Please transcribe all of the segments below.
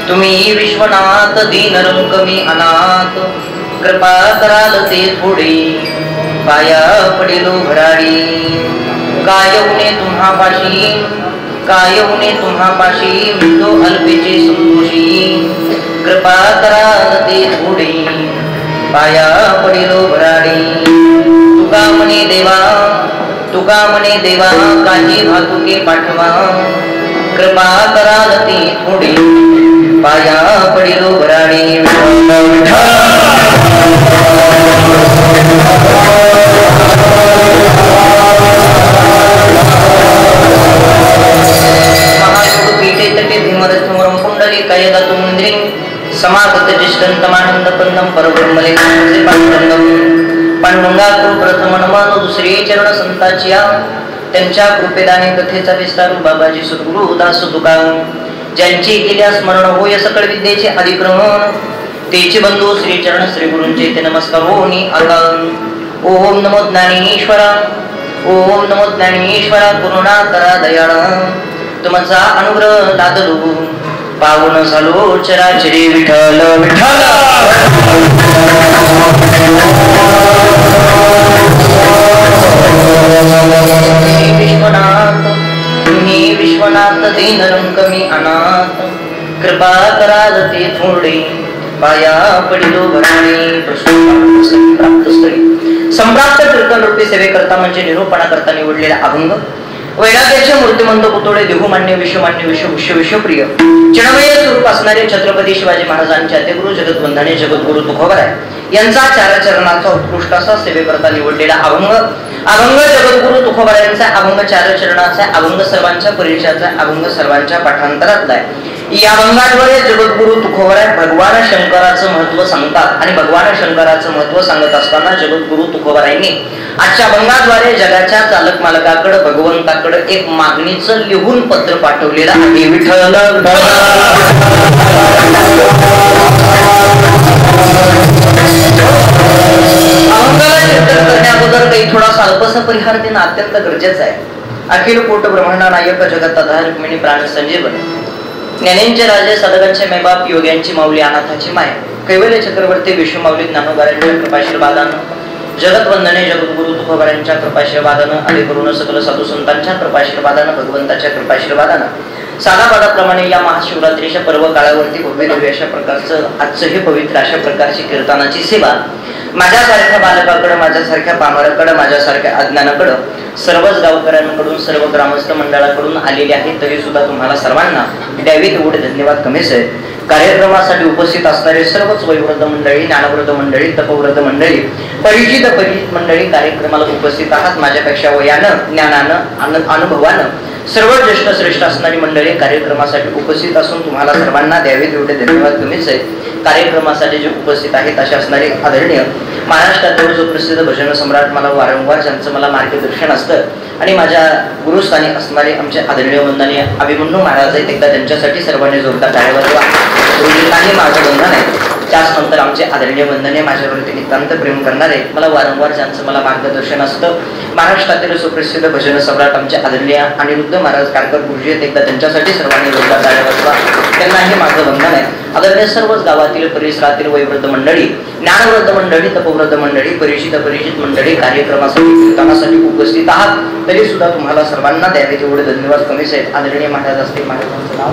तुम्ही विश्वनाथ दीनरंग मी अनाथ कृपा कराल ते थोडे पाया पडिलो भराडी काय तुम्हा पाशी मिळतो अल्पेचे संतोषी कृपा कराल ते थोडे पाया पडिलो भराडी तुका म्हणे देवा काही भातुके पाठवा कृपा कराल ते थोडे पाया पडिलो भराडी महायोग पीठे तटे भीमरथवरम कुंडली कयदातु मुंद्री समागत जिष्टंतमानंद पंदम परब्रह्मले पांडुरंगाकृ प्रथम नमन दुसरे चरण संताचिया त्यांच्या कृपेदाने कथेचा विस्तार बाबाजी सद्गुरु दास तुका ज्यांची केल्या स्मरण होय सकळ विद्येचे अधिक्रमण तेचे बंधू श्री चरण श्री गुरूंचे ते नमस्कार होनी आता ओम नमो ज्ञानेश्वरा ओम नमो ज्ञानेश्वरा करुणा करा दयाळा तुमचा अनुग्रह लादलो पावन झालो चराचरी विठ्ठल विठ्ठल विश्वनाथ दीनरंग मी अनाथ कृपा कराल ते थोडे पाया पडिलो भराडी संप्राप्त कीर्तन रूपी सेवेकरता म्हणजे निरूपणा करता निवडलेला अभंग वैराग्याचे मूर्तिमंत पुतळे देहूमान्य विश्वमान्य विश्वप्रिय चिन्मय स्वरूप असणारे छत्रपती शिवाजी महाराजांचे आद्यगुरु जगतवंदने जगद्गुरु तुकोबराय यांचा चारचरणाचा उत्कृष्ट असा सेवेकरता निवडलेला अभंग जगद्गुरु तुकोबरायांचा अभंग चारचरणाचा अभंग सर्वांच्या परिचयाचा अभंग सर्वांच्या पाठांतरातला आहे या अभंगाद्वारे जगद्गुरु तुकोबराय भगवान शंकराचं महत्व सांगतात आणि भगवान शंकराचं महत्व सांगत असताना जगद्गुरु तुकोबरायांनी आजच्या अभंगाद्वारे जगाच्या चालक मालकाकडे भगवंताकडे एक मागणीचं लिहून पत्र पाठवलेलं आहे विठ्ठल अभंगाला चिंतन करण्याअगोदर काही थोडासा अल्पसा परिहार देणं अत्यंत गरजेचं आहे. अखिल कोट ब्रह्मांड नायक जगताधार रुक्मिणी प्राण संजीवन ज्ञानेंचे राजे साधकांचे मैबाप योग्यांची माऊली अनाथाची माय कैवल्य चक्रवर्ती विश्वमाऊली ज्ञानोबारांच्या कृपाशीर्वादानं जगतवंदने जगद्गुरु तुकोबरायांच्या कृपाशीर्वादानं आणि करून सकल साधू संतांच्या कृपाशीर्वादानं भगवंताच्या कृपाशीर्वादानं सालाबादाप्रमाणे या महाशिवरात्रीच्या पर्व काळावरती भव्य दिव्य अशा प्रकारचं आजचं हे पवित्र अशा प्रकारची कीर्तनाची सेवा माझ्यासारख्या बालकाकडे माझ्यासारख्या पामराकडे माझ्यासारख्या अज्ञानाकडे सर्वच गावकऱ्यांकडून सर्व ग्रामस्थ मंडळाकडून आलेले आहेत तरी सुद्धा तुम्हाला सर्वांना द्यावे तेवढे धन्यवाद कमीच आहे. कार्यक्रमासाठी उपस्थित असणारे सर्वच वयोवृद्ध मंडळी ज्ञानवृद्ध मंडळी तपवृद्ध मंडळी परिचित मंडळी कार्यक्रमाला उपस्थित आहात. माझ्यापेक्षा वयानं ज्ञानानं अनुभवानं सर्व ज्येष्ठ श्रेष्ठ असणारी मंडळी कार्यक्रमासाठी उपस्थित असून तुम्हाला सर्वांना द्यावे तेवढे धन्यवाद कमीच आहे. कार्यक्रमासाठी जे उपस्थित आहेत असे असणारे आदरणीय महाराष्ट्रातील जो प्रसिद्ध भजन सम्राट मला वारंवार ज्यांचं मला मार्गदर्शन असतं आणि माझ्या गुरुस्थानी असणारे आमचे आदरणीय वंदनीय अभिमन्यू महाराज आहेत एकदा त्यांच्यासाठी सर्वांनी जोरदार टाळ्या वाजवा. गुरुजींनाही माझं वंदन आहे. त्याचनंतर आमचे आदरणीय वंदनीय माझ्यावरती नितांत प्रेम करणारे मला वारंवार ज्यांचं मला मार्गदर्शन असतं महाराष्ट्रातील सुप्रसिद्ध भजन सम्राट आमचे आदरणीय अनिरुद्ध महाराज कारकर गुरुजी आहेत एकदा त्यांच्यासाठी सर्वांनी जोरदार टाळ्या वाजवा. त्यांनाही माझं वंदन आहे. आदरणीय सर्वच गावातील परिसरातील वयोवृद्ध मंडळी ज्ञानवृद्ध मंडळी तपवृद्ध मंडळी परिचित मंडळी कार्यक्रमासाठी कीर्तनासाठी उपस्थित आहात तरी सुद्धा तुम्हाला सर्वांना द्यावे तेवढे धन्यवाद कमीच आहेत. आदरणीय महाराज असतील महाराजांचं नाव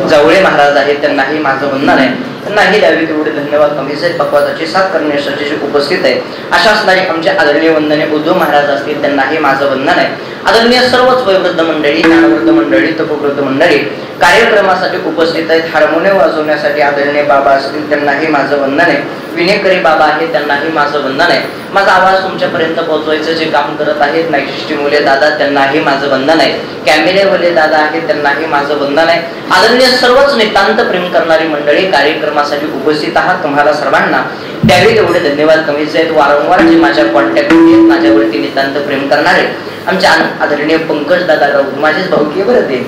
जावळे महाराज आहेत त्यांनाही माझं वंदन आहे. त्यांनाही द्यावे तेवढे धन्यवाद कमीच आहेत. पक्वादाची साथ करण्यासाठी जे उपस्थित आहे अशा असणारे आमचे आदरणीय वंदनीय उद्धव महाराज असतील त्यांनाही माझं वंदन आहे. आदरणीय सर्वच वयोवृद्ध मंडळी ज्ञानवृद्ध मंडळी तपवृद्ध मंडळी कार्यक्रमासाठी उपस्थित आहेत. हार्मोनियम वाजवण्यासाठी आदरणीय बाबा असतील त्यांनाही माझं वंदन आहे. विनेकरी बाबा आहेत त्यांनाही माझं वंदन आहे. माझा आवाज तुमच्यापर्यंत पोहोचवायचं जे काम करत आहेत नाईक मुले दादा त्यांनाही माझं वंदन आहे. कॅमेरेवाले दादा आहेत त्यांनाही माझं वंदन आहे. आदरणीय सर्वच नितांत प्रेम करणारी मंडळी कार्यक्रमासाठी उपस्थित आहात तुम्हाला सर्वांना त्यावेळी तेवढे धन्यवाद कमीच आहेत. वारंवार जे माझ्या कॉन्टॅक्ट आहेत माझ्यावरती नितांत प्रेम करणारे आमचे आदरणीय पंकज दादा राऊत माझेच भाऊकी बरं ते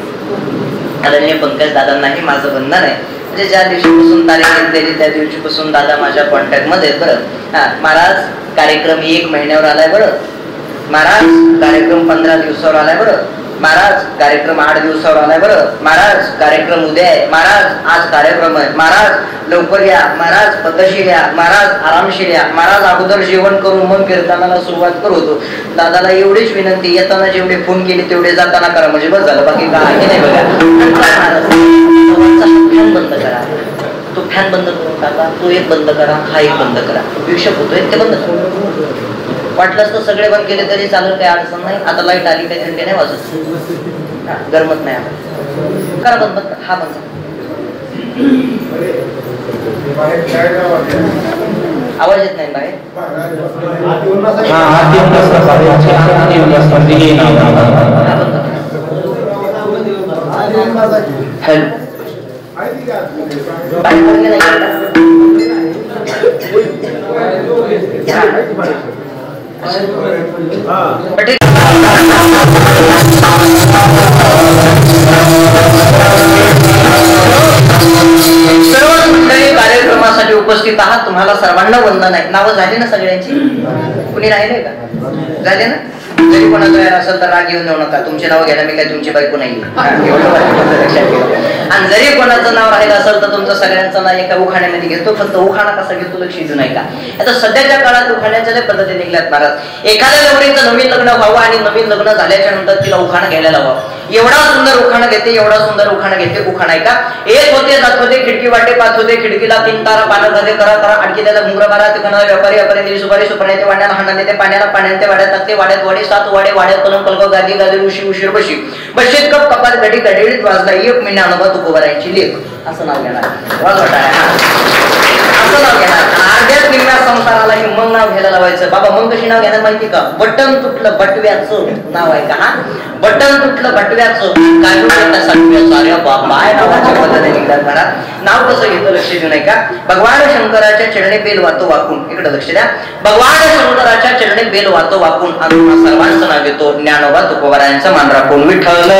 आदरणीय पंकज दादांनाही माझं वंदन आहे. म्हणजे ज्या दिवशीपासून तारीख घेतलेली त्या दिवशीपासून दादा माझ्या कॉन्टॅक्ट मध्ये बरं. महाराज कार्यक्रम 1 महिन्यावर आलाय बरं. महाराज कार्यक्रम 15 दिवसावर आलाय बरं. महाराज कार्यक्रम 8 दिवसावर आलाय बरं, महाराज कार्यक्रम उद्या आहे, महाराज आज कार्यक्रम आहे, महाराज लवकर या, महाराज पद्धतशीर या, महाराज आरामशीर या, महाराज अगोदर जेवण करून मग कीर्तनाला सुरुवात करतो. दादाला एवढीच विनंती, येताना जेवढे फोन केले तेवढे जाताना करा, म्हणजे बस झालं, बाकी काही नाही. बघा फॅन बंद करा, तो फॅन बंद करून टाका, तो एक बंद करा, हा एक बंद करा, विषय होतोय ते बंद करा. वाटलंच तर सगळे बंद केले तरी चालेल, काही अडचण नाही. आता लाईट आली काही थंडी नाही वाजत, गरमत नाही आता करा बंद बंद, हा बंद. आवाज येत नाही बाहेर, हॅलो कार्यक्रमासाठी उपस्थित आहात, तुम्हाला सर्वांना वंदन आहे. नावं झाली ना सगळ्यांची? कुणी राहिले का? झाले ना? जरी कोणाचं असेल तर राग घेऊन जाऊ नका, तुमचे नाव घ्यायला मी काय तुमची बायको नाही. आणि जरी कोणाचं नाव राहिलं असेल तर तुमचं सगळ्यांचं नाव एका उखाण्यामध्ये घेतो, फक्त उखाणा कसा घेतो लक्ष देऊ नये का? आता सध्याच्या काळात उखाण्याच्या लय पद्धती निघल्यात महाराज. एखाद्या नवरीचं नवीन लग्न व्हावं आणि नवीन लग्न झाल्याच्या नंतर तिला उखाणा घ्यायला लावावं. एवढा सुंदर उखाणा घेते, एवढा सुंदर उखाणा घेते. उखाणा आहे का? एक होते जात होते खिडकी वाटे पाच होते, खिडकीला 3 तारा पानं घाले करा करा, आणखी त्याला घुंगरा मारा, ते व्यापारी व्यापारी दिली सुपारी सुपारी वाड्याला हाणा ते पाण्याला पाण्यात वाड्यात टाकते, वाड्यात वाडे 7 वाडे, वाड्यात पलंग पलंग गादी गादी उशी उशीर बशी बशीत कप कपात गडी गडीत वाजला 1 महिना अनुभव तुकोबारायची लेख, असं नाव घेणार. असं नाव घेणार. अर्ध्याच निम्म्या संसाराला हे मग नाव घ्यायला लावायचं. बाबा मग कशी नाव घेणार माहिती का? बटन तुटलं बटव्याचं नाव आहे का? हा बटन तुटलं बटव्याचं काय नावाच्या पद्धतीने निघतात घरात. नाव कसं घेतं लक्ष देऊ नये का? भगवान शंकराच्या चरणी बेल वातो वाकून, इकडे लक्ष द्या, भगवान शंकराच्या चरणी बेल वातो वाकून आम्ही सर्वांचं नाव घेतो. ज्ञानोबा तुकोबारायांचं मान राखून विठ्ठल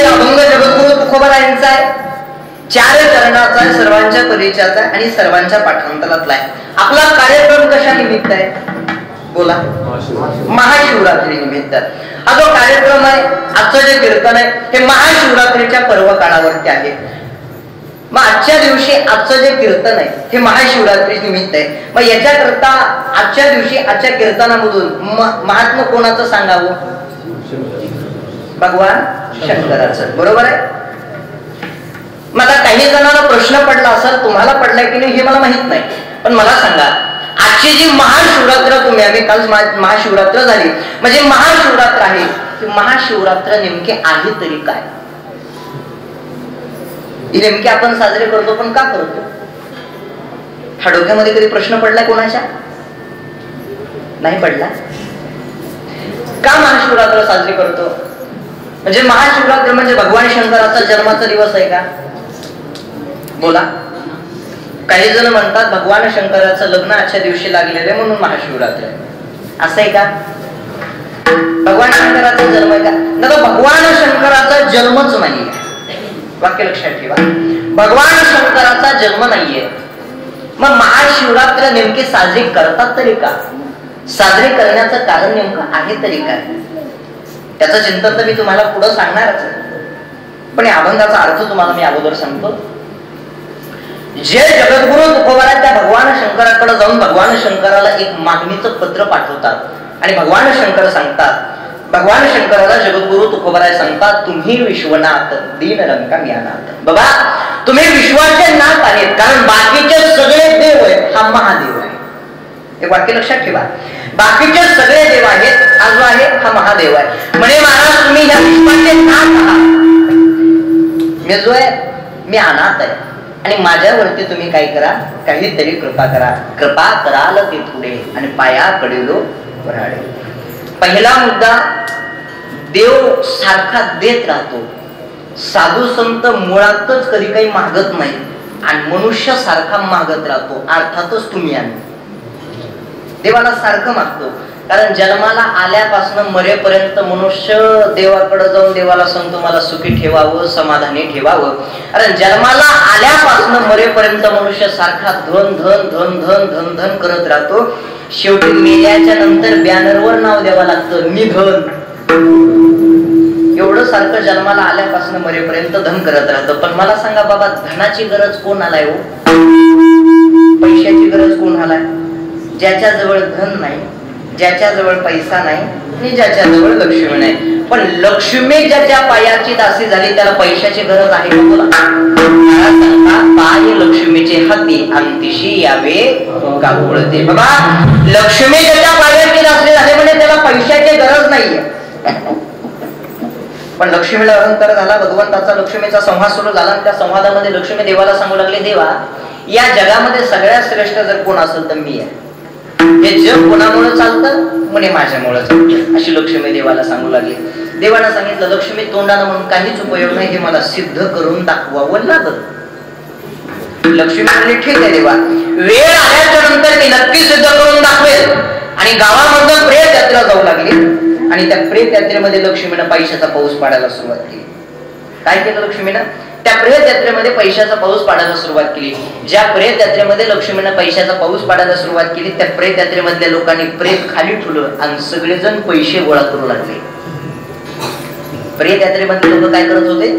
अभंग जगद्गुरु तुकोबारायांचा आहे. 4 चरणाचा आहे, सर्वांच्या परिचयाचा आहे आणि सर्वांच्या पाठांतरातला आहे. आपला कार्यक्रम कशा निमित्त आहे? बोला. महाशिवरात्री निमित्त. हा जो कार्यक्रम आहे, आजचं जे कीर्तन आहे हे महाशिवरात्रीच्या पर्व काळावरती आहे. मग आजच्या दिवशी आजचं जे कीर्तन आहे हे महाशिवरात्री निमित्त आहे. मग याच्याकरता आजच्या दिवशी आजच्या कीर्तनामधून महात्मा कोणाचं सांगावं? भगवान शंकराचं. बरोबर आहे. मग आता काही जणांना प्रश्न पडला असेल, तुम्हाला पडलाय की नाही हे मला माहित नाही, पण मला सांगा, आजची जी महाशिवरात्र तुम्ही, आम्ही काल महाशिवरात्र झाली, म्हणजे महाशिवरात्र आहे, की महाशिवरात्र नेमके आहे तरी काय? ही नेमके आपण साजरे करतो, पण का करतो? हा डोक्यामध्ये कधी प्रश्न पडलाय कोणाच्या? नाही पडला. का महाशिवरात्र साजरी करतो? म्हणजे महाशिवरात्र म्हणजे भगवान शंकराचा जन्माचा दिवस आहे का? बोला. काही जण म्हणतात भगवान शंकराचं लग्न आजच्या दिवशी लागलेलं आहे म्हणून महाशिवरात्र आहे. असं आहे का? भगवान शंकराचा जन्म आहे का? दादा भगवान शंकराचा जन्मच नाहीये. वाक्य लक्षात ठेवा, भगवान शंकराचा जन्म नाहीये. मग महाशिवरात्र नेमकी साजरी करतात तरी का? साजरी करण्याचं कारण नेमकं आहे तरी काय? त्याचं चिंतन तर मी तुम्हाला पुढं सांगणारच आहे, पण या अभंगाचा अर्थ तुम्हाला मी अगोदर सांगतो. जे जगद्गुरु तुकोबारा त्या भगवान शंकराकडे जाऊन भगवान शंकराला एक मागणीचं पत्र पाठवतात आणि भगवान शंकर सांगतात, भगवान शंकराला जगद्गुरु तुकोबाराय सांगतात, तुम्ही विश्वनाथ दीन रंका ज्ञानात. बाबा तुम्ही विश्वाचे नाथ आहेत, कारण बाकीचे सगळे देव आहेत, हा महादेव आहे. एक वाक्य लक्षात ठेवा, बाकीचे सगळे देव आहेत, हा जो आहे हा महादेव आहे. म्हणे महाराज तुम्ही या विश्वाचे नाथ आहात, मी जो आहे मी अनाथ आहे, आणि माझ्यावरती तुम्ही काय करा, काहीतरी कृपा करा. कृपा कराल ते थोडे आणि पाया पडेलो वराडे. पहिला मुद्दा, देव सारखा देत राहतो. साधू संत मुळातच कधी काही मागत नाही आणि मनुष्य सारखा मागत राहतो. अर्थातच तुम्ही आम्ही देवाला सारखं मागतो. कारण जन्माला आल्यापासून मरेपर्यंत मनुष्य देवाकडे जाऊन देवाला सांगतो मला सुखी ठेवावं, समाधानी ठेवावं. कारण जन्माला आल्यापासून मरेपर्यंत मनुष्य सारखा धन धन धन धन धन धन करत राहतो. शेवटी मेल्याच्या नंतर बॅनरवर नाव द्यावं लागतं निधन. एवढं सारखं जन्माला आल्यापासून मरेपर्यंत धन करत राहतं. पण मला सांगा बाबा, धनाची गरज कोणालाय हो? पैशाची गरज कोणालाय? ज्याच्याजवळ धन नाही, ज्याच्याजवळ पैसा नाही आणि ज्याच्याजवळ लक्ष्मी नाही. पण लक्ष्मी ज्याच्या पायाची दासी झाली त्याला पैशाची गरज आहे का बोला? पाय लक्ष्मीचे हाती अंतिशी यावे का बोलते. बाबा लक्ष्मी ज्याच्या पायाची दासी झाली म्हणजे त्याला पैशाची गरज नाहीये. पण लक्ष्मीला अहंकार झाला, भगवंताचा लक्ष्मीचा संवाद सुरू झाला. आणि त्या संवादामध्ये लक्ष्मी देवाला सांगू लागले, देवा या जगामध्ये सगळ्यात श्रेष्ठ जर कोण असेल तर मी आहे. हे जग कोणामुळे चालतं? म्हणे माझ्यामुळे चालतं, अशी लक्ष्मी देवाला सांगू लागली. देवाला सांगितलं, लक्ष्मी तोंडानं म्हणून काहीच उपयोग नाही, हे मला सिद्ध करून दाखवावं लागत. लक्ष्मी म्हणली ठीक आहे देवा, वेळ आल्याच्या नंतर मी नक्की सिद्ध करून दाखवेल. आणि गावामधून प्रेत यात्रा जाऊ लागली. आणि त्या प्रेत यात्रेमध्ये लक्ष्मीनं पैशाचा पाऊस पाडायला सुरुवात केली. काय केलं लक्ष्मीनं? त्या प्रेत यात्रेमध्ये पैशाचा पाऊस पाडायला सुरुवात केली. ज्या प्रेत यात्रेमध्ये लक्ष्मीनं पैशाचा पाऊस पाडायला सुरुवात केली, त्या प्रेत यात्रेमधल्या लोकांनी प्रेत खाली ठेवलं आणि सगळेजण पैसे गोळा करू लागले. प्रेत यात्रेमधले लोक काय करत होते?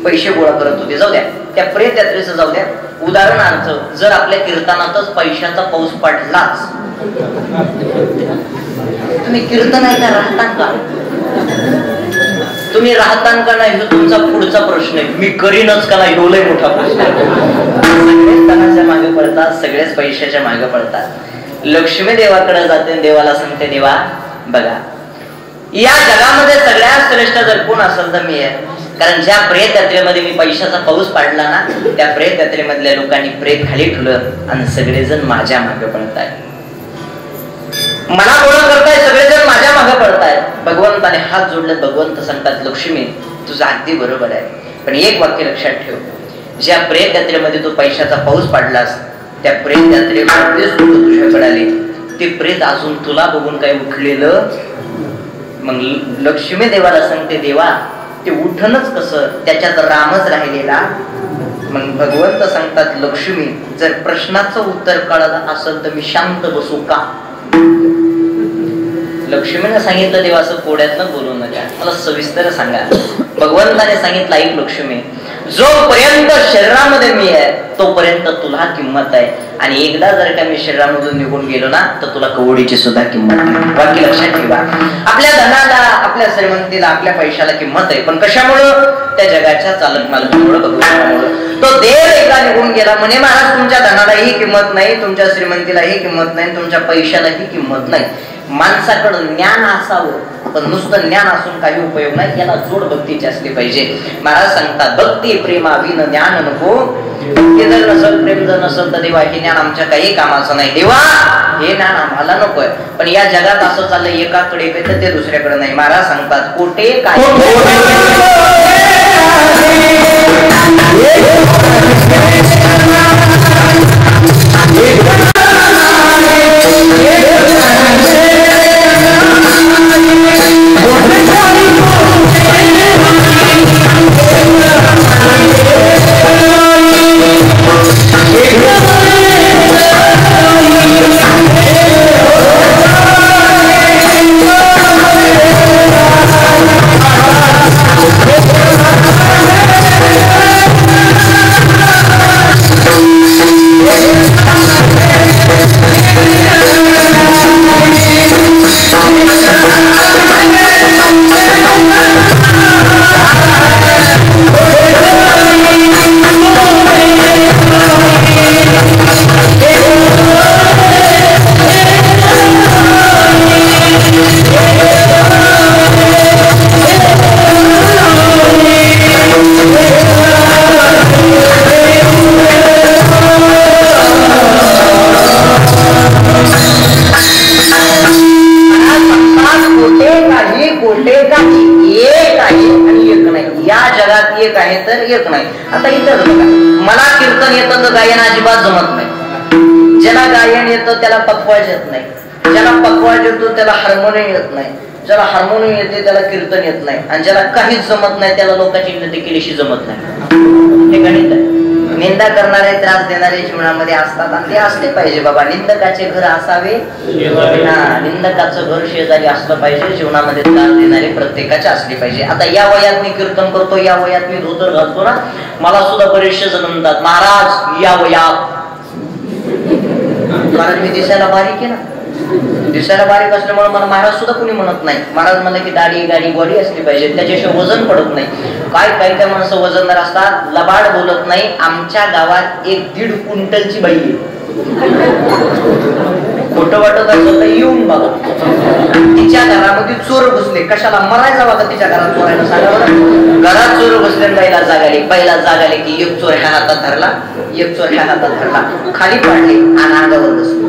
पैसे गोळा करत होते. जाऊ द्या, त्या प्रेत यात्रेचं जाऊ द्या. उदाहरणार्थ जर आपल्या कीर्तनातच पैशाचा पाऊस पडलाच, तुम्ही कीर्तन ऐका राहता का? तुम्ही राहतान का नाही हे तुमचा पुढचा प्रश्न आहे. मी करीनच का नाही, लय मोठा प्रश्न आहे. सगळेच धनाच्या मागे पडतात, सगळेच पैशाच्या मागे पडतात. लक्ष्मी देवाकडे जाते, देवाला सांगते, देवा बघा या जगामध्ये सगळ्यात श्रेष्ठ जर कोण असेल तर मी आहे. कारण ज्या प्रेत यात्रेमध्ये मी पैशाचा पाऊस पाडला ना, त्या प्रेत यात्रेमधल्या लोकांनी प्रेत खाली ठेवलं आणि सगळेजण माझ्या मागे पडताय. मला गोळा करताय, सगळेजण माझ्या मागे पडताय. भगवंताने हात जोडले. भगवंत सांगतात, लक्ष्मी तुझं अगदी बरोबर आहे, पण एक वाक्य लक्षात ठेव. ज्या प्रेत यात्रेमध्ये तू पैशाचा पाऊस पाडलास, त्या प्रेत यात्रेमध्येच लोक तुझ्याकडे आले. ते प्रेत अजून तुला बघून काय उठलेलं? मग लक्ष्मी देवाला सांगते, देवा ते उठणच कसं? त्याच्यात रामच राहिलेला. मग भगवंत सांगतात, लक्ष्मी जर प्रश्नाचं उत्तर कळलं असेल तर मी शांत बसू का? लक्ष्मीने सांगितलं, देवा असं कोड्यातनं बोलू नका, मला सविस्तर सांगा. भगवंताने सांगितलं, ऐक लक्ष्मी, जोपर्यंत शरीरामध्ये मी आहे तोपर्यंत तुला किंमत आहे. आणि एकदा जर का मी शरीरामधून निघून गेलो ना तर तुला कवडीची सुद्धा किंमत आहे. वाक्य लक्षात ठेवा. आपल्या धनाला, आपल्या श्रीमंतीला, आपल्या पैशाला किंमत आहे, पण कशामुळं? त्या जगाच्या चालक मालकामुळं, भगवंतामुळं. तो देव एकदा निघून गेला. म्हणे महाराज तुमच्या धनालाही किंमत नाही, तुमच्या श्रीमंतीलाही किंमत नाही, तुमच्या पैशालाही किंमत नाही. माणसाकडं ज्ञान असावं, पण नुसतं ज्ञान असून काही उपयोग नाही, याला जोड भक्तीची असली पाहिजे. महाराज सांगतात, भक्ती प्रेमाविन ज्ञान नको. भक्ती जर नसल, प्रेम जर नसल तर देवा हे ज्ञान आमच्या काही कामाचं नाही. देवा हे ज्ञान आम्हाला नकोय. पण या जगात असं चाललंय, एकाकडे तर ते दुसऱ्याकडे नाही. महाराज सांगतात, कोटे काय येत नाही. आता इथं बघा, मला कीर्तन येतं तर गायन अजिबात जमत नाही. ज्याला गायन येतं त्याला पकवायच येत नाही. ज्याला पकवाज येतो त्याला हार्मोनियम येत नाही, ज्याला हार्मोनियम येते त्याला कीर्तन येत नाही, आणि ज्याला काहीच जमत नाही त्याला लोकांची विनंती केल्याशी जमत नाही. हे गणित आहे. निंदा करणारे, त्रास देणारे जीवनामध्ये असतात, आणि ते असले पाहिजे बाबा. निंदकाचे घर असावे, निंदकाचं घर शेजारी असलं पाहिजे. जीवनामध्ये त्रास देणारे प्रत्येकाचे असले पाहिजे. आता या वयात मी कीर्तन करतो, या वयात मी धोतर घालतो ना, मला सुद्धा बरेचसे जण म्हणतात महाराज या वयात, कारण मी दिसायला बारीक आहे ना. दिसायला बारीक असल्यामुळे मला महाराज सुद्धा कोणी म्हणत नाही. महाराज मला की दाढी गाडी गोडी असली पाहिजे, त्याच्याशिवाय वजन पडत नाही. काय माणसं वजनदार असतात, लबाड बोलत नाही. आमच्या गावात 1-1.5 क्विंटलची बाई आहे. खोटं वाटत असलं तर येऊन बघा. तिच्या घरामध्ये चोर घुसले, कशाला मरायचा बघा तिच्या घरात चोरायला सांगा बरं. घरात चोर घुसले, बाईला जाग आली. बाईला जाग आली की एक चोर ह्या हातात धरला, एक चोर ह्या हातात धरला, खाली पाडले आणि अंगावर बसले.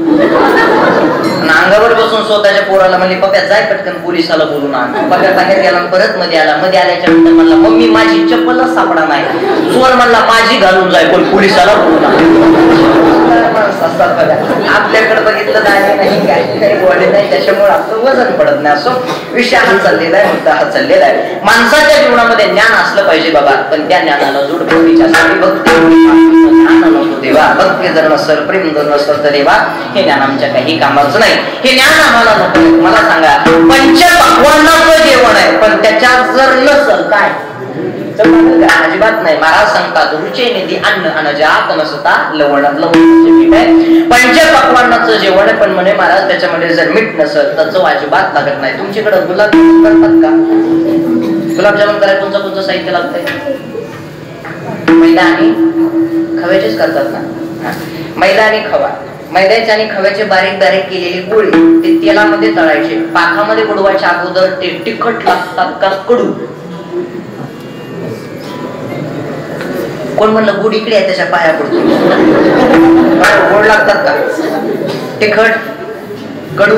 अंगावर बसून स्वतःच्या पोराला म्हणले पप्या जाय पटकन पोलिसाला बोलून आण. पप्या बाहेर गेला, परत मध्ये आला. मध्ये आल्याच्या नंतर म्हणला मम्मी माझी चप्पलच सापडा नाही. चोर म्हणला माझी घालून जाय पण पोलिसाला बोलून आण. आपल्याकडे बघितलं नाही काही बॉडी नाही, त्याच्यामुळे आपलं वजन पडत नाही. असो विषय हा चाललेला आहे, मुद्दा हा चाललेला आहे. माणसाच्या जीवनामध्ये ज्ञान असलं पाहिजे बाबा, पण त्या ज्ञानाला जोड भक्तीच्या साठी भक्ती नको देवा. भक्ती जर नसल, प्रेम जर नसल तर देवा हे ज्ञान आमच्या काही कामाचं नाही. हे ज्ञान आम्हाला नको. मला सांगा पंचपक्वान्नाचं जेवण आहे, पण त्याच्यात जर नसल काय अजिबात नाही. महाराज सांगतात रुचे निधी अन्न अनजात नसता लवणात लवण आहे. पंचपक्वान्नाचं जेवण आहे, पण म्हणे महाराज त्याच्यामध्ये जर मीठ नसल तर चव अजिबात लागत नाही. तुमच्याकडे गुलाबजामुन करतात का? गुलाबजामुन करायला कोणतं साहित्य लागतंय? मैदा आणि खव्याचेच करतात ना. मैदा आणि खवा, मैद्याचे आणि खव्याचे बारीक बारीक केलेले गोळे ते तेलामध्ये तळायचे. पाकामध्ये बुडवायच्या अगोदर ते तिखट लागतात का कडू? कोण म्हणलं गुड इकडे आहे त्याच्या पाया पडतो. गोड लागतात का? तिखट, कडू?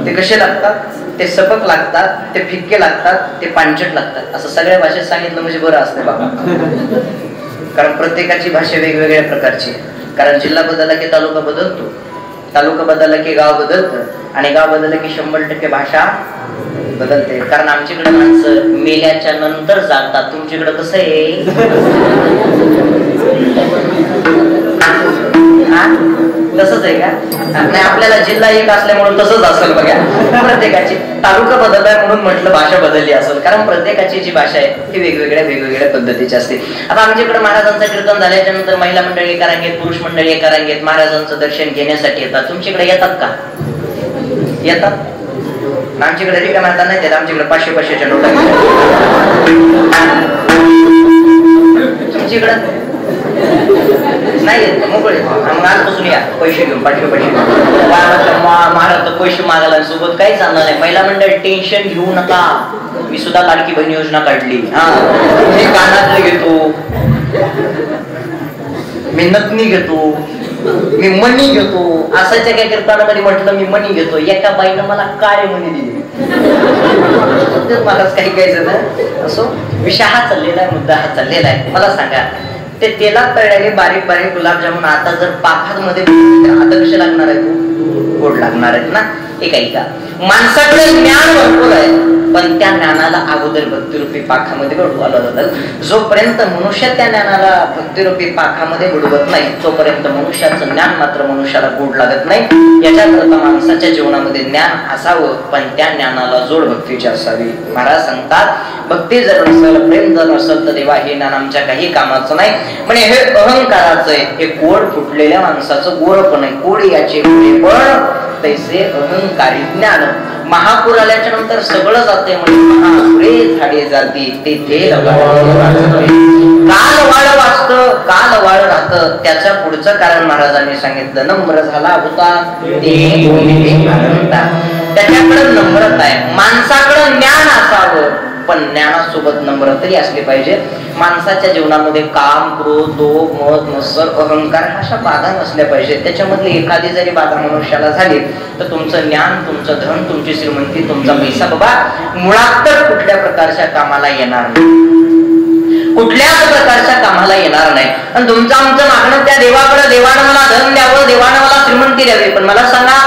ते कसे लागतात? ते सपक लागतात, ते फिक्के लागतात, ते पांचट लागतात. असं सगळ्या भाषेत सांगितलं म्हणजे बरं असतं बाबा. कारण प्रत्येकाची भाषा वेगवेगळ्या प्रकारची आहे. कारण जिल्हा बदलला की तालुका बदलतो, तालुका बदलला की गाव बदलतं, आणि गाव बदललं की 100% भाषा बदलते. कारण आमच्याकडे माणसं मेल्याच्या नंतर जातात. तुमच्याकडे कसं आहे? तसंच आहे का? नाही, आपल्याला जिल्हा एक असल्यामुळे तसंच असेल बघा. प्रत्येकाची तालुका बदललाय म्हणून म्हटलं भाषा बदलली असेल. कारण प्रत्येकाची जी भाषा आहे ती वेगवेगळ्या पद्धतीची असते. आता आमच्याकडे महाराजांचं कीर्तन झाल्याच्या नंतर महिला मंडळी एका रांगेत, पुरुष मंडळी एका रांगेत महाराजांचं दर्शन घेण्यासाठी येतात. तुमच्याकडे येतात का? येतात. आमच्याकडे रिका मारता नाही येत. आमच्याकडे 500-500च्या नोटा. तुमच्याकडे नाही येत मोकळे. मग आजपासून या पैसे घेऊन 500 महाराज पैसे मागायला सोबत काहीच आणलं नाही. महिला मंडळ टेन्शन घेऊ नका, मी सुद्धा लाडकी बहीण योजना काढली. मी कानातले घेतो, मी नथनी घेतो, मी मणी घेतो. असायच्या काय कीर्तनामध्ये म्हटलं मी मणी घेतो. एका बाईनं मला काळे मणी दिले. मलाच काही कायचं ना. असो विषय हा चाललेला आहे, मुद्दा हा चाललेला आहे. मला सांगा ते तेलात तळलेले बारीक बारीक गुलाबजामुन आता जर पाकामध्ये आता कसे लागणार आहेत? गोड लागणार आहेत ना. एक ऐका, माणसाकडे ज्ञान भरपूर आहे, पण त्या ज्ञानाला अगोदर भक्तिरूपी पाखामध्ये बुडवायला जातात. जोपर्यंत मनुष्य त्या ज्ञानाला भक्तिरूपी पाखामध्ये बुडवत नाही तोपर्यंत मनुष्याचं ज्ञान मात्र मनुष्याला गोड लागत नाही. याच्याकरता माणसाच्या जीवनामध्ये ज्ञान असावं, पण त्या ज्ञानाला जोड भक्तीची असावी. महाराज सांगतात भक्ती जर नसेल, प्रेम जर नसेल तर देवा हे ज्ञान आमच्या काही कामाचं नाही. म्हणजे हे अहंकाराचं आहे. हे गोड फुटलेल्या माणसाचं गोडपण आहे. गोड याचे पण तैसे अहंकारी ज्ञान. महापूर आल्याच्या नंतर सगळं जाते म्हणजे महापुरे झाडे जाती तेथे काल वाळ वाचत, काल वाळ राहत. त्याच्या पुढचं कारण महाराजांनी सांगितलं. नम्र झाला होता त्याच्याकडे नम्रता आहे. माणसाकडे ज्ञान असावं, पण ज्ञानासोबत नम्रताही असली पाहिजे. माणसाच्या जीवनामध्ये काम, क्रोध, लोभ, मद, मत्सर, अहंकार अशा बाधा नसल्या पाहिजेत. त्याच्यामधली एखादी जरी बाधा मनुष्याला झाली तर तुमचं ज्ञान, तुमचं धन, तुमची श्रीमंती, तुमचा पैसा बाबा मुळात तर कुठल्या प्रकारच्या कामाला येणार नाही. कुठल्याच प्रकारच्या कामाला येणार नाही. आणि तुमचं आमचं मागणं त्या देवाकडे, देवानं मला धन द्यावं, देवानं मला श्रीमंती द्यावी. पण मला सांगा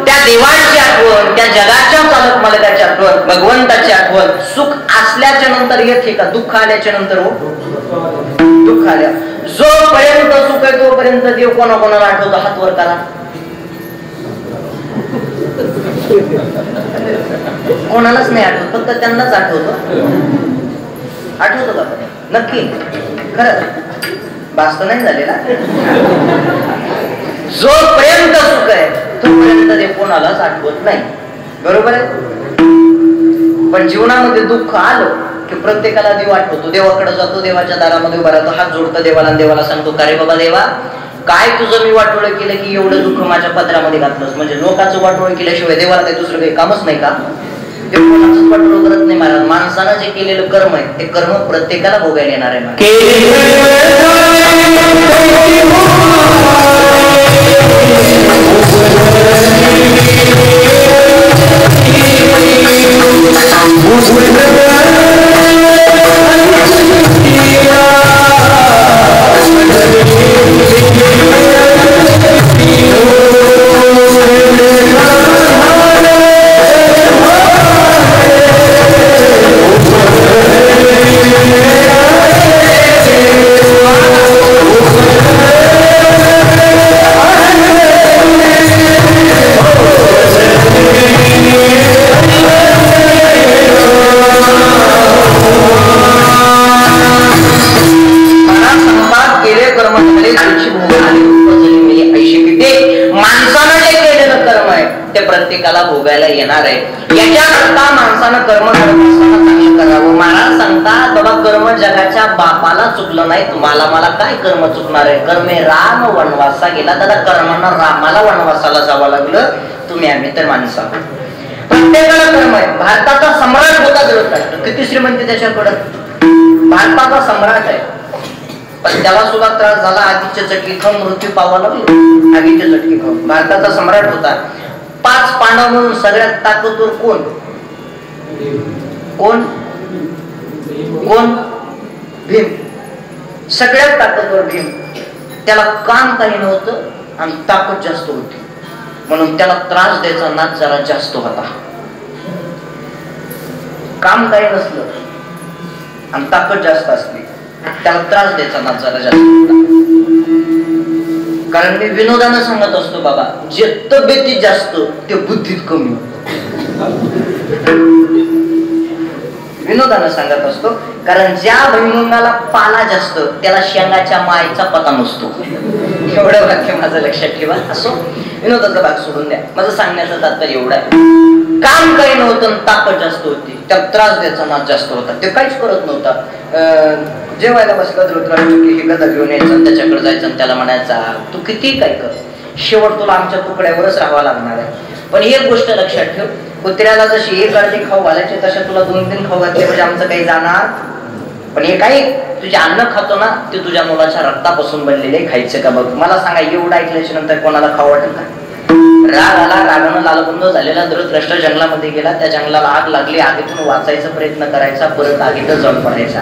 त्या देवांच्या त्या जगाच्या चालक मालकाची आठवण, भगवंताची आठवण सुख असल्याच्या नंतर येते का दुःख आल्याच्या नंतर? हो, दुःख आल्या जोपर्यंत सुख आहे तोपर्यंत देव कोणाकोणाला आठवतो? हात वर करा. कोणालाच नाही आठवत, फक्त त्यांनाच आठवतो. आठवतो का नक्की? खरं वास्तव नाही झालेला. जोपर्यंत सुख आहे तोपर्यंत ते कोणालाच आठवत नाही. बरोबर आहे. पण जीवनामध्ये दुःख आलं की प्रत्येकाला देव आठवतो. देवाकडे जातो, देवाच्या दारामध्ये उभा राहतो, हात जोडतो देवाला, देवाला सांगतो का रे बाबा देवा, काय तुझं मी वाटोळं केलं की एवढं दुःख माझ्या पत्रामध्ये घातलंस? म्हणजे लोकांचं वाटोळं केल्याशिवाय देवाला काही दुसरं काही कामच नाही का? ते कोणाचंच वाटोळं करत नाही महाराज. माणसानं जे केलेलं कर्म आहे ते कर्म प्रत्येकाला भोगायला येणार आहे. प्रत्येकाला भोगायला येणार आहे. याच्याकरता माणसानं कर्म करत असताना चांगलं करावं. महाराज सांगतात बाबा कर्म जगाच्या बापाला चुकलं नाही, तुम्हाला मला काय कर्म चुकणार आहे? कर्मे राम वनवासा गेला, दादा कर्मांना रामाला वनवासाला जावं लागलं, तुम्ही आम्ही तर माणसा. प्रत्येकाला कर्म आहे. भारताचा सम्राट होता धृतराष्ट्र, किती श्रीमंती त्याच्याकडं, भारताचा सम्राट आहे. पण त्याला सुद्धा त्रास झाला, आगीच्या चटकी खाऊन मृत्यू पाहावा लागला. आगीच्या चटकी खाऊन भारताचा सम्राट होता. 5 पांडव म्हणून सगळ्यात ताकदवर कोण कोण कोण? भीम. सगळ्यात ताकदवर भीम. त्याला काम काही नव्हतं आणि ताकद जास्त होती, म्हणून त्याला त्रास द्यायचा नाच जरा जास्त होता. काम काही नसलं आणि ताकद जास्त असली, त्याला त्रास द्यायचा नाच जरा जास्त होता. कारण मी विनोदानं सांगत असतो बाबा, जे तब्येतीत जास्त ते बुद्धीत कमी. विनोदानं सांगत असतो, कारण ज्या भुईमुगाला पाला जास्त त्याला शेंगाच्या मायेचा पता नसतो. एवढं वाक्य माझं लक्षात ठेवा. असो, विनोदाचा भाग सोडून द्या. माझं सांगण्याचं तात्पर्य एवढं आहे, काम काही नव्हतं, ताकद जास्त होती, त्याला त्रास द्यायचा नाच जास्त होता. ते काहीच करत नव्हता. जेवायला बसला धृतराष्ट्र की हे गदा घेऊन यायचं, त्याच्याकडे जायचं आणि त्याला म्हणायचा तू किती काय कर, शेवट तुला आमच्या तुकड्यावरच राहावं लागणार आहे. पण एक गोष्ट लक्षात ठेव, कुत्र्याला जशी एक अर्धी खाऊ घालायचे तशा तुला 2-3 खाऊ घातले म्हणजे आमचं काही जाणार. पण हे काही तुझे अन्न खातो ना ते तुझ्या मुलाच्या रक्तापासून बनलेले खायचं का? बघ मला सांगा, एवढं ऐकल्याच्या नंतर कोणाला खाऊ वाटेल का? राग आला, रागानं लालबुंद झालेला धृतराष्ट्र जंगलामध्ये गेला. त्या जंगलाला आग लागली, आगीतून वाचायचा प्रयत्न करायचा, परत आगीतच जाऊन पडायचा.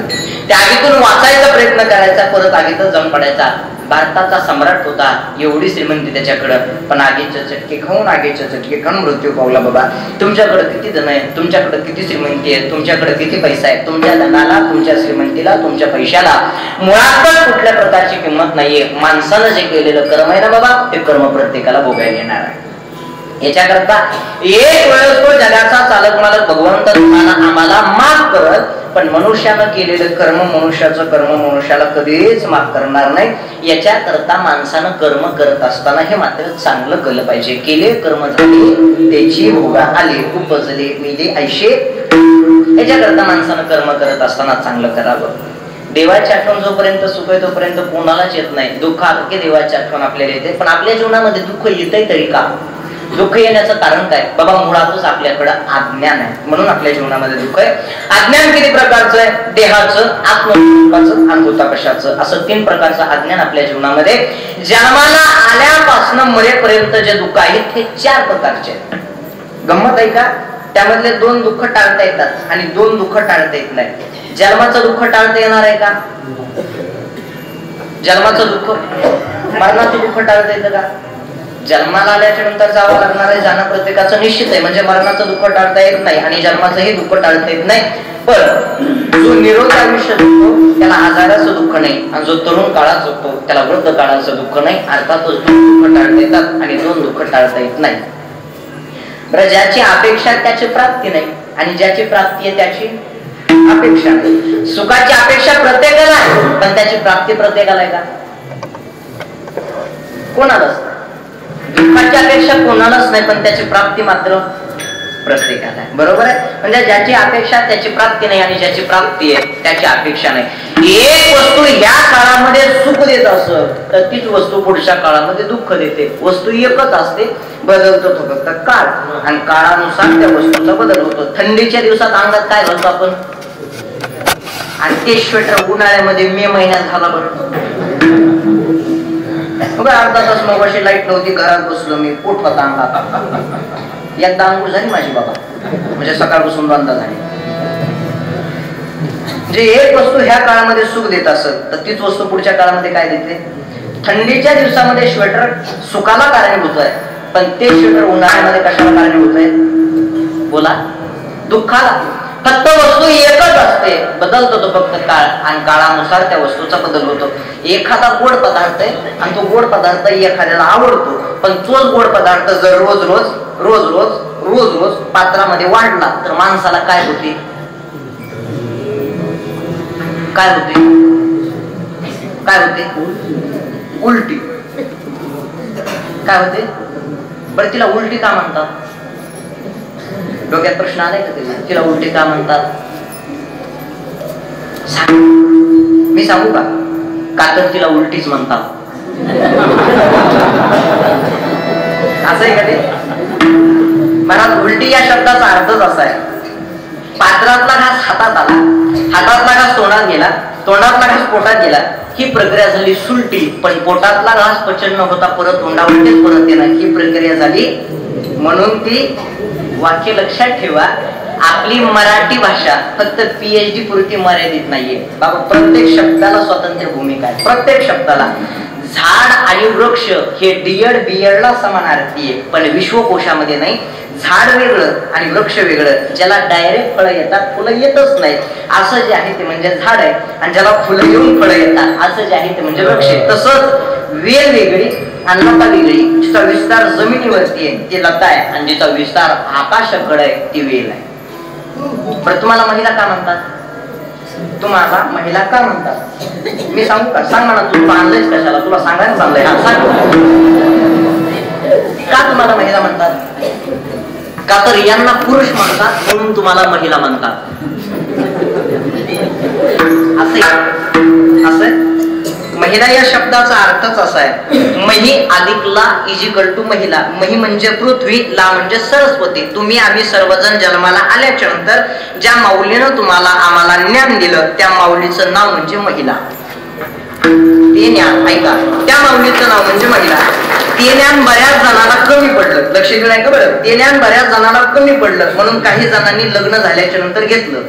त्या आगीतून वाचायचा प्रयत्न करायचा, परत आगीतच जाऊन पडायचा. भारताचा सम्राट होता, एवढी श्रीमंती त्याच्याकडं, पण आगीचे चटके खाऊन मृत्यू पावला. बाबा तुमच्याकडे किती धन आहे, तुमच्याकडे किती श्रीमंती आहे, तुमच्याकडे किती पैसा आहे, तुमच्या धनाला, तुमच्या श्रीमंतीला, तुमच्या पैशाला मुळातच कुठल्या प्रकारची किंमत नाहीये. माणसानं जे केलेलं कर्म आहे ना बाबा, ते कर्म प्रत्येकाला भोगायला येणार आहे. याच्याकरता एक वेळेस तो जगाचा चालक मालक भगवंत तुम्हाला आम्हाला माफ करत, पण मनुष्यानं केलेलं कर्म, मनुष्याचं कर्म मनुष्याला कधीच माफ करणार नाही. याच्याकरता माणसानं कर्म करत असताना हे मात्र चांगलं कळलं पाहिजे. केले कर्म झाले त्याची भोगा आले, उपजले मिले ऐशे. याच्याकरता माणसानं कर्म करत असताना चांगलं करावं. देवाची आठवण जोपर्यंत सुख आहे तोपर्यंत कोणालाच येत नाही. दुःख आलं की देवाची आठवण आपल्याला येते. पण आपल्या जीवनामध्ये दुःख येतंय तरी का? दुःख येण्याचं कारण काय? बाबा मुळातच आपल्याकडं अज्ञान आहे, म्हणून आपल्या जीवनामध्ये दुःख आहे. अज्ञान किती प्रकारचं आहे? देहाचं, आत्मस्वरूपाचं आणि भूताकशाचं, असं 3 प्रकारचं अज्ञान आपल्या जीवनामध्ये. जन्माला आल्यापासून मरेपर्यंत जे दुःख आहेत हे 4 प्रकारचे आहेत. गंमत आहे का? त्यामधले 2 दुःख टाळता येतात आणि 2 दुःख टाळता येत नाही. जन्माचं दुःख टाळता येणार आहे का? जन्माचं दुःख, मरणाचं दुःख टाळता येतं का? जन्माला आल्याच्या नंतर जावं लागणार आहे, जाणं प्रत्येकाचं निश्चित आहे. म्हणजे मरणाचं दुःख टाळता येत नाही आणि जन्माचंही दुःख टाळता येत नाही. पण जो निरोगी आयुष्य जगतो त्याला आजाराचं दुःख नाही, आणि जो तरुण काळात जगतो त्याला वृद्ध काळाचं दुःख नाही. अर्थातच दोन दुःख टाळता येतात आणि दोन दुःख टाळता येत नाही. बरं, ज्याची अपेक्षा त्याची प्राप्ती नाही आणि ज्याची प्राप्ती आहे त्याची अपेक्षा नाही. सुखाची अपेक्षा प्रत्येकाला आहे पण त्याची प्राप्ती प्रत्येकाला आहे का? कोणालाच. दुःखाची अपेक्षा कोणालाच नाही पण त्याची प्राप्ती मात्र प्रत्येकाला आहे. बरोबर आहे. म्हणजे ज्याची अपेक्षा त्याची प्राप्ती नाही आणि ज्याची प्राप्ती आहे त्याची अपेक्षा नाही. एक वस्तू ह्या काळामध्ये सुख देत असत तर तीच वस्तू पुढच्या काळामध्ये दुःख देते. वस्तू एकच असते, बदलतो तो फक्त काळ आणि काळानुसार त्या वस्तूचा बदल होतो. थंडीच्या दिवसात अंगात काय घालतो आपण आणि ते स्वेटर उन्हाळ्यामध्ये मे महिन्यात घाला बरं. अर्धा तास मगाशी लाईट नव्हती, घरात बसलो मी, पोट होता अंगात. एकदा अंघोळ झाली माझी बाबा, म्हणजे सकाळपासून दोनदा झाली. जे एक वस्तू ह्या काळामध्ये सुख देत असत तर तीच वस्तू पुढच्या काळामध्ये काय देते? थंडीच्या दिवसामध्ये स्वेटर सुखाला कारणीभूत आहे पण ते स्वेटर उन्हाळ्यामध्ये कशाला कारणीभूत आहे? बोला. दुःखाला. फक्त वस्तू एकच असते, बदलतो तो फक्त काळ आणि काळानुसार त्या वस्तूचा बदल होतो. एखादा गोड पदार्थ आहे आणि तो गोड पदार्थ एखाद्याला आवडतो पण तोच गोड पदार्थ जर रोज रोज रोज रोज रोज रोज पात्रामध्ये वाढला तर माणसाला काय होते? काय होते? काय होते? उलटी. काय होते? बरं, तिला उलटी का म्हणतात? डोक्यात प्रश्न आलाय का? तिला उलटी का म्हणतात? मी सांगू का? का तर तिला उलटीच म्हणतात. असं आहे का ते? महाराज, उलटी या शब्दाचा अर्थच असा आहे, पात्रातला घास हातात आला, हातातला घास तोंडात गेला, तोंडातला घास पोटात गेला, ही प्रक्रिया झाली सुलटी. पण पोटातला घास पचन न होता परत तोंडावरतीच परत येणार, ही प्रक्रिया झाली. म्हणून ती वाक्य लक्षात ठेवा, आपली मराठी भाषा फक्त PhD पुरती मर्यादित नाहीये बाबा. प्रत्येक शब्दाला स्वतंत्र भूमिका आहे, प्रत्येक शब्दाला. झाड आणि वृक्ष हे DED ला समानार्थी आहे पण विश्वकोशामध्ये नाही. झाड वेगळं आणि वृक्ष वेगळं. ज्याला डायरेक्ट फळं येतात, फुलं येतच नाहीत, असं जे आहे ते म्हणजे झाड आहे. आणि ज्याला फुलं येऊन फळं येतात असं जे आहे ते म्हणजे वृक्ष आहे. तसंच वेल वेगळी आणि लता वेगळी. जिचा विस्तार जमिनीवरती आहे ती लता आहे आणि जिचा विस्तार आकाशाकडे आहे ती वेल आहे. पण तुम्हाला महिला का म्हणतात? तुम्हाला महिला का म्हणतात? मी सांगू का? सांग म्हणा. तू आणलंयस कशाला? तुला सांगायला चाललंय. हा सांग. का तुम्हाला महिला म्हणतात? का तर यांना पुरुष म्हणतात म्हणून तुम्हाला महिला म्हणतात. असं महिला या शब्दाचा अर्थच असा आहे, मही अधिक ला इजिकल टू महिला. मही म्हणजे पृथ्वी, ला म्हणजे सरस्वती. तुम्ही आम्ही सर्वजण जन्माला आल्याच्या नंतर ज्या माऊलीनं तुम्हाला आम्हाला ज्ञान दिलं त्या माऊलीचं नाव म्हणजे महिला. ते ज्ञान ऐका, त्या माऊलीचं नाव म्हणजे महिला. ते ज्ञान बऱ्याच जणांना कमी पडलं. लक्ष दिलं नाही का बरं? ते ज्ञान बऱ्याच जणांना कमी पडलं म्हणून काही जणांनी लग्न झाल्याच्या नंतर घेतलं.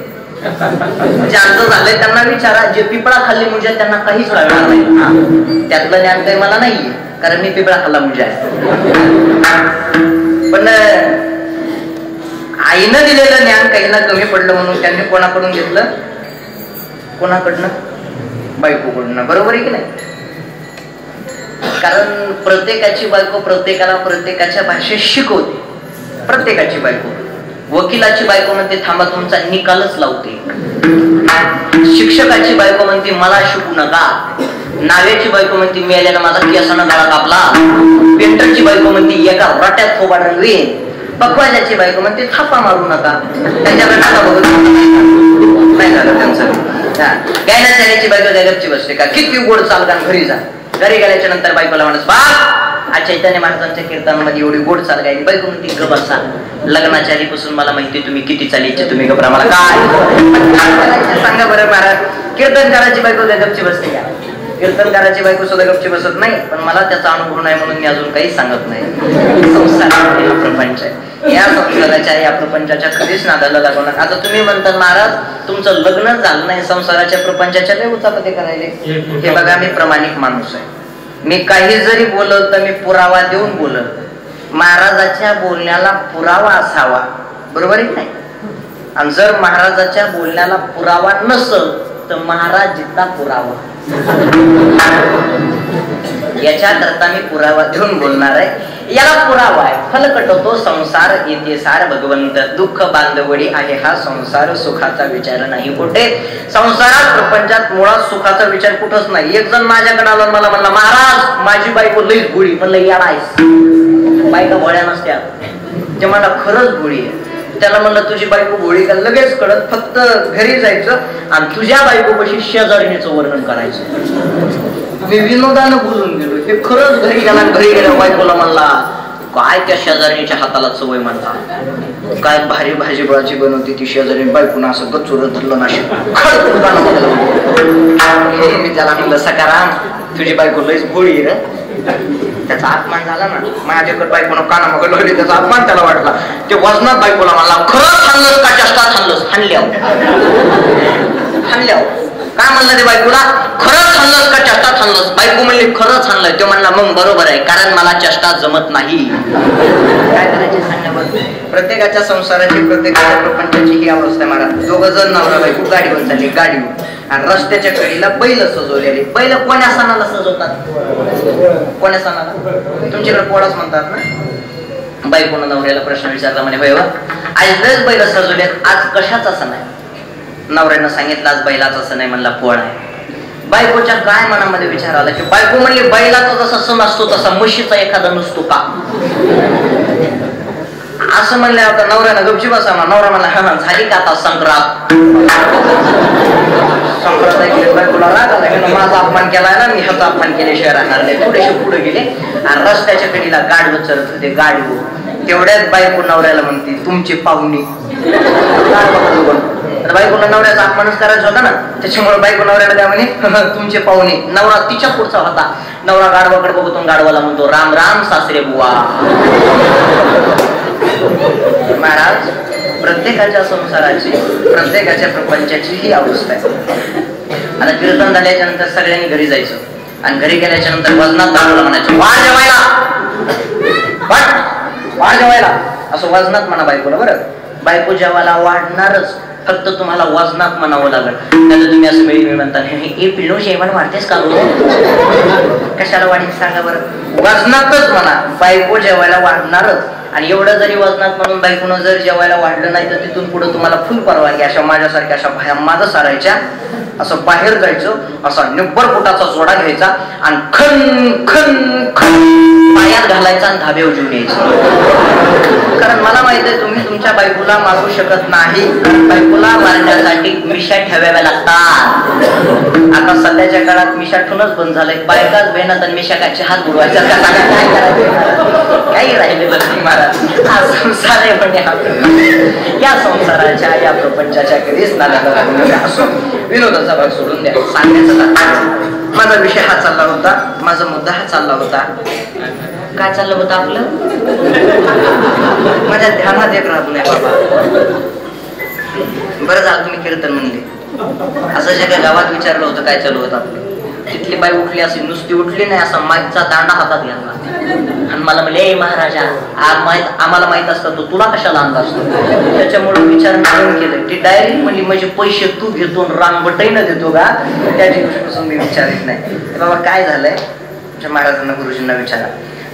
ज्यांचं झालंय त्यांना विचारा, जे पिपळा खाल्ली म्हणजे त्यांना काहीच कळणार नाही. त्यातलं ज्ञान काही मला नाहीये कारण मी पिपळा खाल्ला म्हणजे आहे. पण आईनं दिलेलं ज्ञान काहींना कमी पडलं म्हणून त्यांनी कोणाकडून घेतलं? कोणाकडनं? बायकोकडनं. बरोबर आहे की नाही? कारण प्रत्येकाची बायको प्रत्येकाला प्रत्येकाच्या भाषेत शिकवते. प्रत्येकाची बायको. वकिलाची बायको म्हणते थांबा तुमचा निकालच लावते. शिक्षकाची बायको म्हणते मला शिकू नका. नाव्याची बायको म्हणते मेल्यानं माझा केसानं गळा कापला. पेंटरची बायको म्हणते एका रट्यात थोबाड रंगवीन. पकवाजाची बायको म्हणते थापा मारू नका. त्यांच्याकडे नका बघत नाही झालं त्यांचं. गायनाचार्याची बायको गपची बसते का किती गोड चालका घरी जा. घरी गेल्याच्या नंतर बायकोला म्हणत बाप आज चैतन्य महाराजांच्या कीर्तनामध्ये एवढी गोड चाल गायली. बायको म्हणते ग बसा, लग्नाच्या आधीपासून मला माहिती तुम्ही किती चालीचे, तुम्ही गप्रा मला काय सांगा बरं महाराज. कीर्तनकाराची बायको गपची बसते का? कीर्तनकाराची बायको सुद्धा गपची बसत नाही. पण मला त्याचा अनुभव नाही म्हणून मी अजून काही सांगत नाही. संसार हा प्रपंच आहे. या संसाराच्या या प्रपंचाच्या कधीच नादाला लागवणार. आता तुम्ही म्हणतात महाराज तुमचं लग्न झालं नाही संसाराच्या प्रपंचाच्या लय उचापते करायले. हे बघा मी प्रामाणिक माणूस आहे. मी काही जरी बोलत तर मी पुरावा देऊन बोलत. महाराजाच्या बोलण्याला पुरावा असावा, बरोबर आहे नाही? आणि जर महाराजाच्या बोलण्याला पुरावा नसल तर महाराज जितला पुरावा. याच्याकरता मी पुरावा देऊन बोलणार आहे. याला पुरावा आहे. फलकट होतो संसार येते सार भगवंत, दुःख बांधवडी आहे हा संसार, सुखाचा विचार नाही कुठे. संसारात प्रपंचात मुळात सुखाचा विचार कुठंच नाही. एक जण माझ्याकडे आला मला म्हणला, महाराज माझी बायको लईच गोळी. म्हणलं याला आहेस, बायका भोळ्या नसत्या. ते मला खरंच गोळी आहे. त्याला म्हणलं तुझी बायको गोळी का? लगेच कळत, फक्त घरी जायचं आणि तुझ्या बायकोपाशी शेजारणीचं वर्णन करायचं. मी विनोदानं बोलून गेलो. ते खरंच घरी गेला. घरी गेल्या बायकोला म्हणला, काय त्या शेजारणीच्या हाताला सवय म्हणता, काय भारी भाजीपाची बनवते ती शेजारी. बायकोनं असं गच्चुर धरलं ना मी त्याला म्हणलं, सकाराम तुझी बायको लईच गोळी रे. त्याचा अपमान झाला ना. माझ्याकडे बायकोनं कानामागं लागली, त्याचा अपमान त्याला वाटला. ते वजनात बायकोला म्हणला, खरंच हाणलंस का चष्टात हाणलंस? हाणल्यावर काय म्हणलं ते बायकोला, खरंच हाणलंस का चष्टात हाणलंस? बायको म्हणली खरंच हाणलंय. तो म्हणला मग बरोबर आहे, कारण मला चष्टात जमत नाही. काय करायचे सांगण्यावर? प्रत्येकाच्या संसाराची, प्रत्येकाच्या प्रपंचाची ही अवस्था आहे महाराज. दोघ जण नवरा बायको गाडीवर चालली, गाडीवर, आणि रस्त्याच्या कडेला बैल सजवलेली. बैल कोण्या सणाला सजवतात? कोण्या सणाला? तुमच्याकडे पोळाच म्हणतात ना. बायकोनं नवऱ्याला प्रश्न विचारला, म्हणे होय आज लयच बैल सजवलेत, आज कशाचा सण आहे? नवऱ्यानं सांगितलं आज बैलाचा सण आहे. म्हणला पोळा आहे. बायकोच्या काय मनामध्ये विचार आला की बायको म्हणली बैलाचा जसा सण असतो तसा म्हशीचा एखादा नसतो का? असं म्हणलं होतं. नवऱ्यानं गपची बसा. नवरा म्हणला हा झाली का आता संक्रांत? संक्रांत ऐकले बायकोला राग आला, माझा अपमान केलाय ना, मी ह्याचा अपमान केल्याशिवाय राहणार नाही. थोडेसे पुढे गेले आणि रस्त्याच्या कडेला गाडवं चरत होते. गाडवं तेवढ्यात बायको नवऱ्याला म्हणते तुमची पाहुणी. बायकोला नवऱ्याचा अपमानच करायचा होता ना, त्याच्यामुळे बायको नवऱ्याला काय म्हणे तुमचे पाहुणे. नवरा तिच्या पुढचा होता. नवरा गाडवाकडे बघतो, गाडवाला म्हणतो राम राम सासरे बुवा. महाराज प्रत्येकाच्या संसाराची, प्रत्येकाच्या प्रपंचाची ही अवस्था आहे. आता कीर्तन झाल्याच्या नंतर सगळ्यांनी घरी जायचं आणि घरी गेल्याच्या नंतर वजनात दाखवलं म्हणायचं वाढ जेवायला, वाढ जेवायला, असं वजनात म्हणा बायकोला. बरं, बायको जेवायला वाढणारच, फक्त तुम्हाला वजनात म्हणावं लागेल. त्याचं तुम्ही असं मिळी म्हणता हे पिल्लू जेवण वाढतेस का? कशाला वाढीन सांगा बरं. वजनातच म्हणा, बायको जेवायला वाढणारच. आणि एवढं जरी वजनात म्हणून बायकोनं जर जेवायला वाढलं नाही तर तिथून पुढे तुम्हाला फुल परवानगी. अशा माझ्यासारख्या अशा भया माझं सारायच्या, असं बाहेर जायचं, असा निब्बर फुटाचा जोडा घ्यायचा आणि खन खन खन पायात घालायचा आणि धाब्यावर घेऊन यायचं. कारण मला माहित आहे तुम्ही तुमच्या बायकोला मारू शकत नाही. बायकोला मारण्यासाठी मिशा ठेवाव्या लागतात. आता सध्याच्या काळात मिशा ठेवूनच बंद झालंय. बायकाच बहिणात आणि मिशा काय हात बुडवायचा का? काय करायचं? काही राहिलेलं नाही महाराज. हा संसार आहे म्हणजे या संसाराच्या, या प्रपंचाच्या कधीच नाल्याला असो. विनोदाचा भाग सोडून द्या. सांगण्याचा माझा विषय हा चालला होता, माझा मुद्दा हा चालला होता. काय चाललं होतं आपलं? माझ्या ध्यानात एक राहत नाही बाबा. बरं झालं तुम्ही कीर्तन म्हणले. असं जे काय गावात विचारलं होतं काय चालू होतं आपलं, तिथली बाई उठली, अशी नुसती उठली नाही, असा माईकचा दांडा हातात घेतला आणि मला म्हणले ए महाराजा आम्हाला माहित असतं तो तुला कशाला आणला असतो. त्याच्यामुळे विचार करून केलं. ती डायरेक्ट म्हणजे माझे पैसे तू घेतो रांगबटाईनं देतो का? त्या दिवशीपासून मी विचारित नाही. बाबा काय झालंय, महाराजांना गुरुजींना विचारा.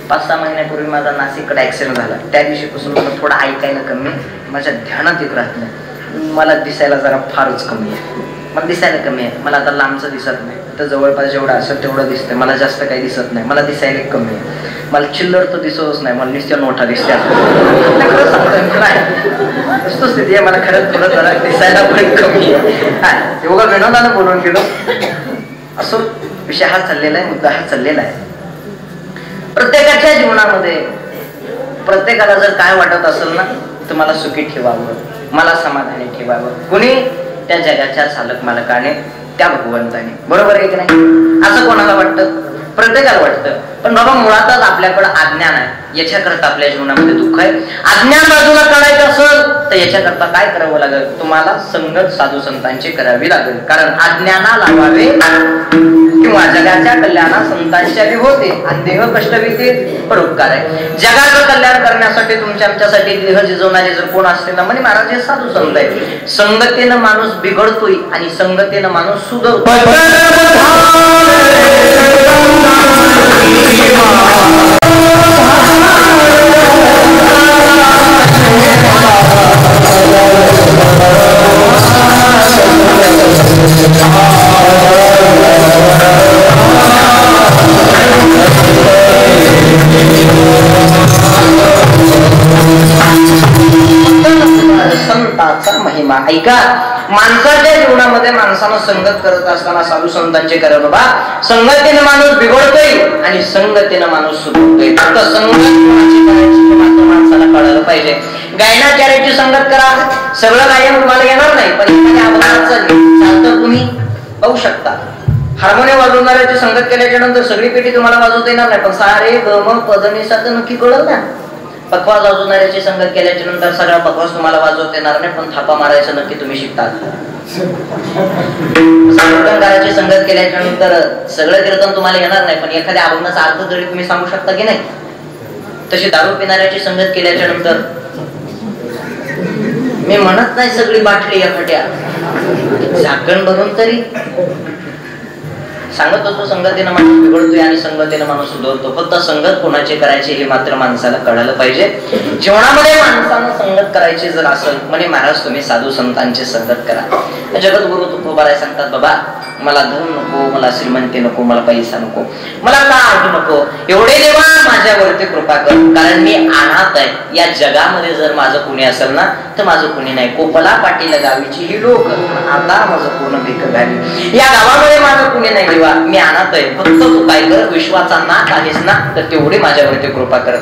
5-6 महिन्यापूर्वी माझा नाशिककडे ऍक्सिडेंट झाला. त्या दिवशीपासून मला थोडं ऐकायला कमी, माझ्या ध्यानात एक राहत नाही. मला दिसायला जरा फारच कमी आहे. मला दिसायला कमी आहे. मला आता लांबचं दिसत नाही, तर जवळपास जेवढं असेल तेवढं दिसतंय. मला जास्त काही दिसत नाही. मला दिसायला कमी आहे. मला चिल्लर तर दिसतच नाही, मला नुसत्या नोटा दिसत्या. खरं सांगतोय नाही, वस्तुस्थिती आहे. मला खरंच थोडं जरा दिसायला पण कमी आहे. तेवढा विनोदानं बोलून गेलो. असो विषय हा चाललेला आहे, मुद्दा हा चाललेला आहे. प्रत्येकाच्या जीवनामध्ये प्रत्येकाला जर काय वाटत असेल ना, तर मला सुखी ठेवावं, मला समाधानी ठेवावं. कुणी? त्या जगाच्या चालक मालकाने, त्या भगवंताने. बरोबर आहे की नाही? असं कोणाला वाटतं? प्रत्येकाला वाटतं. पण बाबा मुळातच आपल्याकडे अज्ञान आहे. याच्याकरता आपल्या जीवनामध्ये दुःख आहे. अज्ञान बाजूला काढायचं असेल तर याच्याकरता काय करावं लागेल, तुम्हाला संगत साधू संतांची करावी लागेल. कारण अज्ञाना लावावे किंवा जगाच्या कल्याणा संतांच्या होते आणि देह कष्टविते परोपकार आहे. जगाचं कल्याण करण्यासाठी तुमच्या आमच्यासाठी देह जिजवणारे जर कोण असतील ना, म्हणजे महाराज हे साधू संत आहे. संगतीनं माणूस बिघडतोय आणि संगतीनं माणूस सुधरतोय. संतांचा महिमा ऐका. माणसाच्या जीवनामध्ये माणसानं संगत करत असताना साधू संतांचे करा बाबा. संगतीनं माणूस बिघडतोय आणि संगतीनं माणूस सुधरतोय. फक्त संगत करायची मात्र माणसाला कळायला पाहिजे. गायनाचार्याची संगत करा, सगळं गायन तुम्हाला येणार नाही, पण एखाद्या आवाजात चालतं तुम्ही पाहू शकता. हार्मोनियम वाजवणाऱ्याची संगत केल्याच्या नंतर सगळी पेटी तुम्हाला वाजवता येणार नाही, पण सारे ग म पद नि सा तर नक्की कळलं ना. पकवाज वाजवणाऱ्याची संगत केल्याच्या नंतर सगळा पकवाज तुम्हाला वाजवता येणार नाही, पण थापा मारायचं नक्की तुम्ही शिकता. कीर्तनकाराची संगत केल्याच्या नंतर सगळं कीर्तन तुम्हाला येणार नाही, पण एखाद्या अभंगाचा अर्थ तरी तुम्ही सांगू शकता की नाही. तशी दारू पिणाऱ्याची संगत केल्याच्या नंतर मी म्हणत नाही सगळी बाटली एखाद्या झाकण भरून तरी सांगत होतो. संगतीनं माणूस बिघडतोय आणि संगतीनं माणूस सुधरतो. फक्त संगत कोणाची करायची हे मात्र माणसाला कळायला पाहिजे. जीवनामध्ये माणसानं संगत करायची जर असेल म्हणजे महाराज तुम्ही साधू संतांची संगत करा. जगद्गुरु तुकोबाराय सांगतात बाबा मला धन नको, मला श्रीमंती नको, मला पैसा नको, मला काय नको, एवढे देवा माझ्यावरती कृपा कर. कारण मी अनाथ आहे. या जगामध्ये जर माझं कुणी असेल ना तर माझं कुणी नाही. कोपला पाटील गावीची ही लोक आता माझं पूर्ण भीक घाली. या गावामध्ये माझं कुणी नाही देवा, मी अनाथ आहे. फक्त तू काय कर, विश्वाचा नाथ आहेस ना तर तेवढी माझ्यावरती कृपा कर.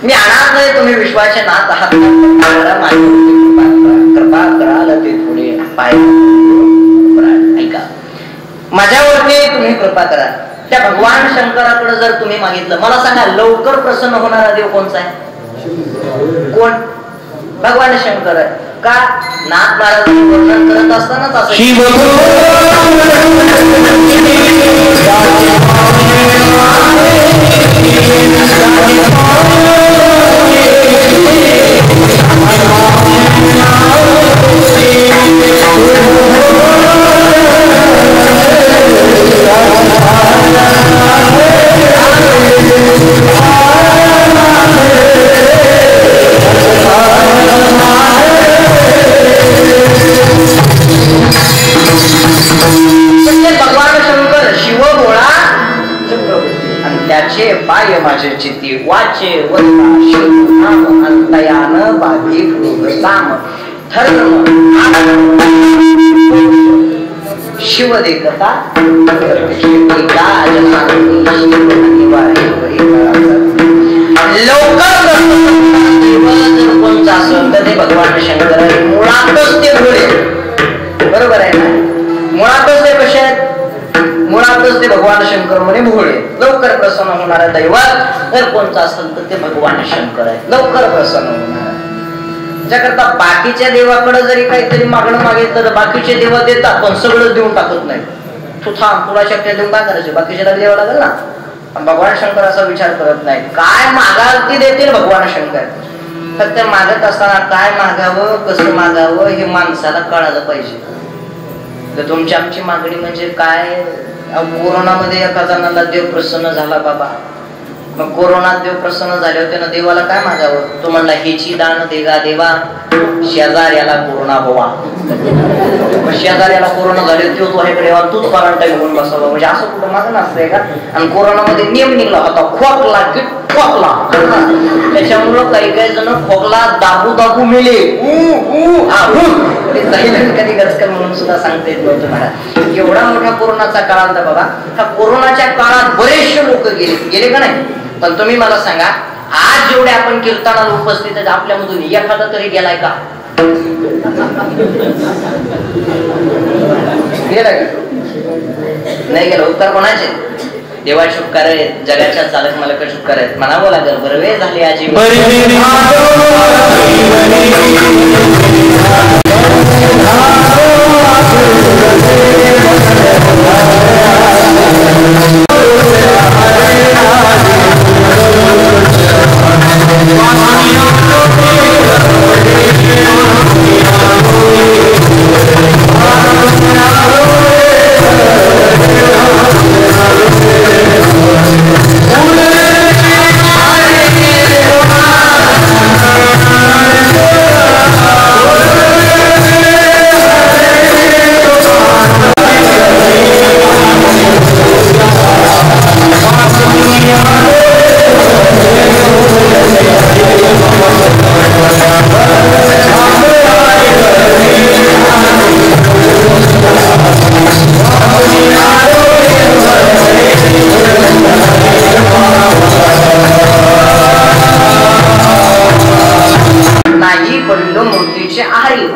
मी अनाथ नाही, तुम्ही विश्वाचे नाथ आहात. कृपा कराल ते थोडे पाय ऐका. माझ्यावरती तुम्ही कृपा करा. त्या भगवान शंकराकडे जर तुम्ही मागितलं, मला सांगा लवकर प्रसन्न होणारा देव कोणचा आहे? कोण? भगवान शंकर आहे. का? नाथ महाराजांनी वर्णन करत असतानाच माझे चित्ती वाचे वंता शिवनाम अंतयान बाधी काम धर्म शिव देखता लवकर कोणता असेल तर ते भगवान शंकर मुळातच ते भोळे, बरोबर आहे ना? मुळातच ते कसे आहेत? मुळातच ते भगवान शंकर म्हणे भोळे. लवकर प्रसन्न होणारा दैवत जर कोणता असेल तर ते भगवान शंकर आहे, लवकर प्रसन्न होणार. त्याकरता बाकीच्या देवाकडे जरी काहीतरी मागणं मागितलं तर बाकीचे देव देतात, पण सगळं देऊन टाकत नाही. तू थांब, तुला शक्य देऊन काय करायचे, बाकीचे द्यावं लागेल ना. पण भगवान शंकर असा विचार करत नाही. काय मागाल ते देतील भगवान शंकर. फक्त मागत असताना काय मागावं, कसं मागावं हे माणसाला कळालं पाहिजे. तर तुमची आमची मागणी म्हणजे काय? कोरोनामध्ये एका जणाला देव प्रसन्न झाला बाबा, मग कोरोनात देव प्रसन्न झाले होते ना, देवाला काय मागावं? तो म्हणला हेची दान देगा देवा, शेजाऱ्याला कोरोना व्हावा. शेजाऱ्याला कोरोना झाले तो तुझ्याकडे तूच क्वारंटाईन होऊन बसावा, म्हणजे असं कुठं मागणं असतंय का? आणि कोरोनामध्ये नियम निघला होता खोकला की खोकला, त्याच्यामुळं काही काही जण खोकला दाबू दाबू मेले. कधी गरजकर म्हणून सुद्धा सांगता येत नव्हतं मला. एवढा मोठा कोरोनाचा काळ आला बाबा. त्या कोरोनाच्या काळात बरेचसे लोक गेले का नाही? पण तुम्ही मला सांगा, आज जेवढे आपण कीर्तनाला उपस्थित आहेत आपल्यामधून एखादा तरी गेलाय का? नाही गेला. उत्तर कोणाचे? देवाचे उपकार आहेत, जगाच्या चालक मालकाचे उपकार आहेत. म्हणावं लागेल बरवे झाले आजी.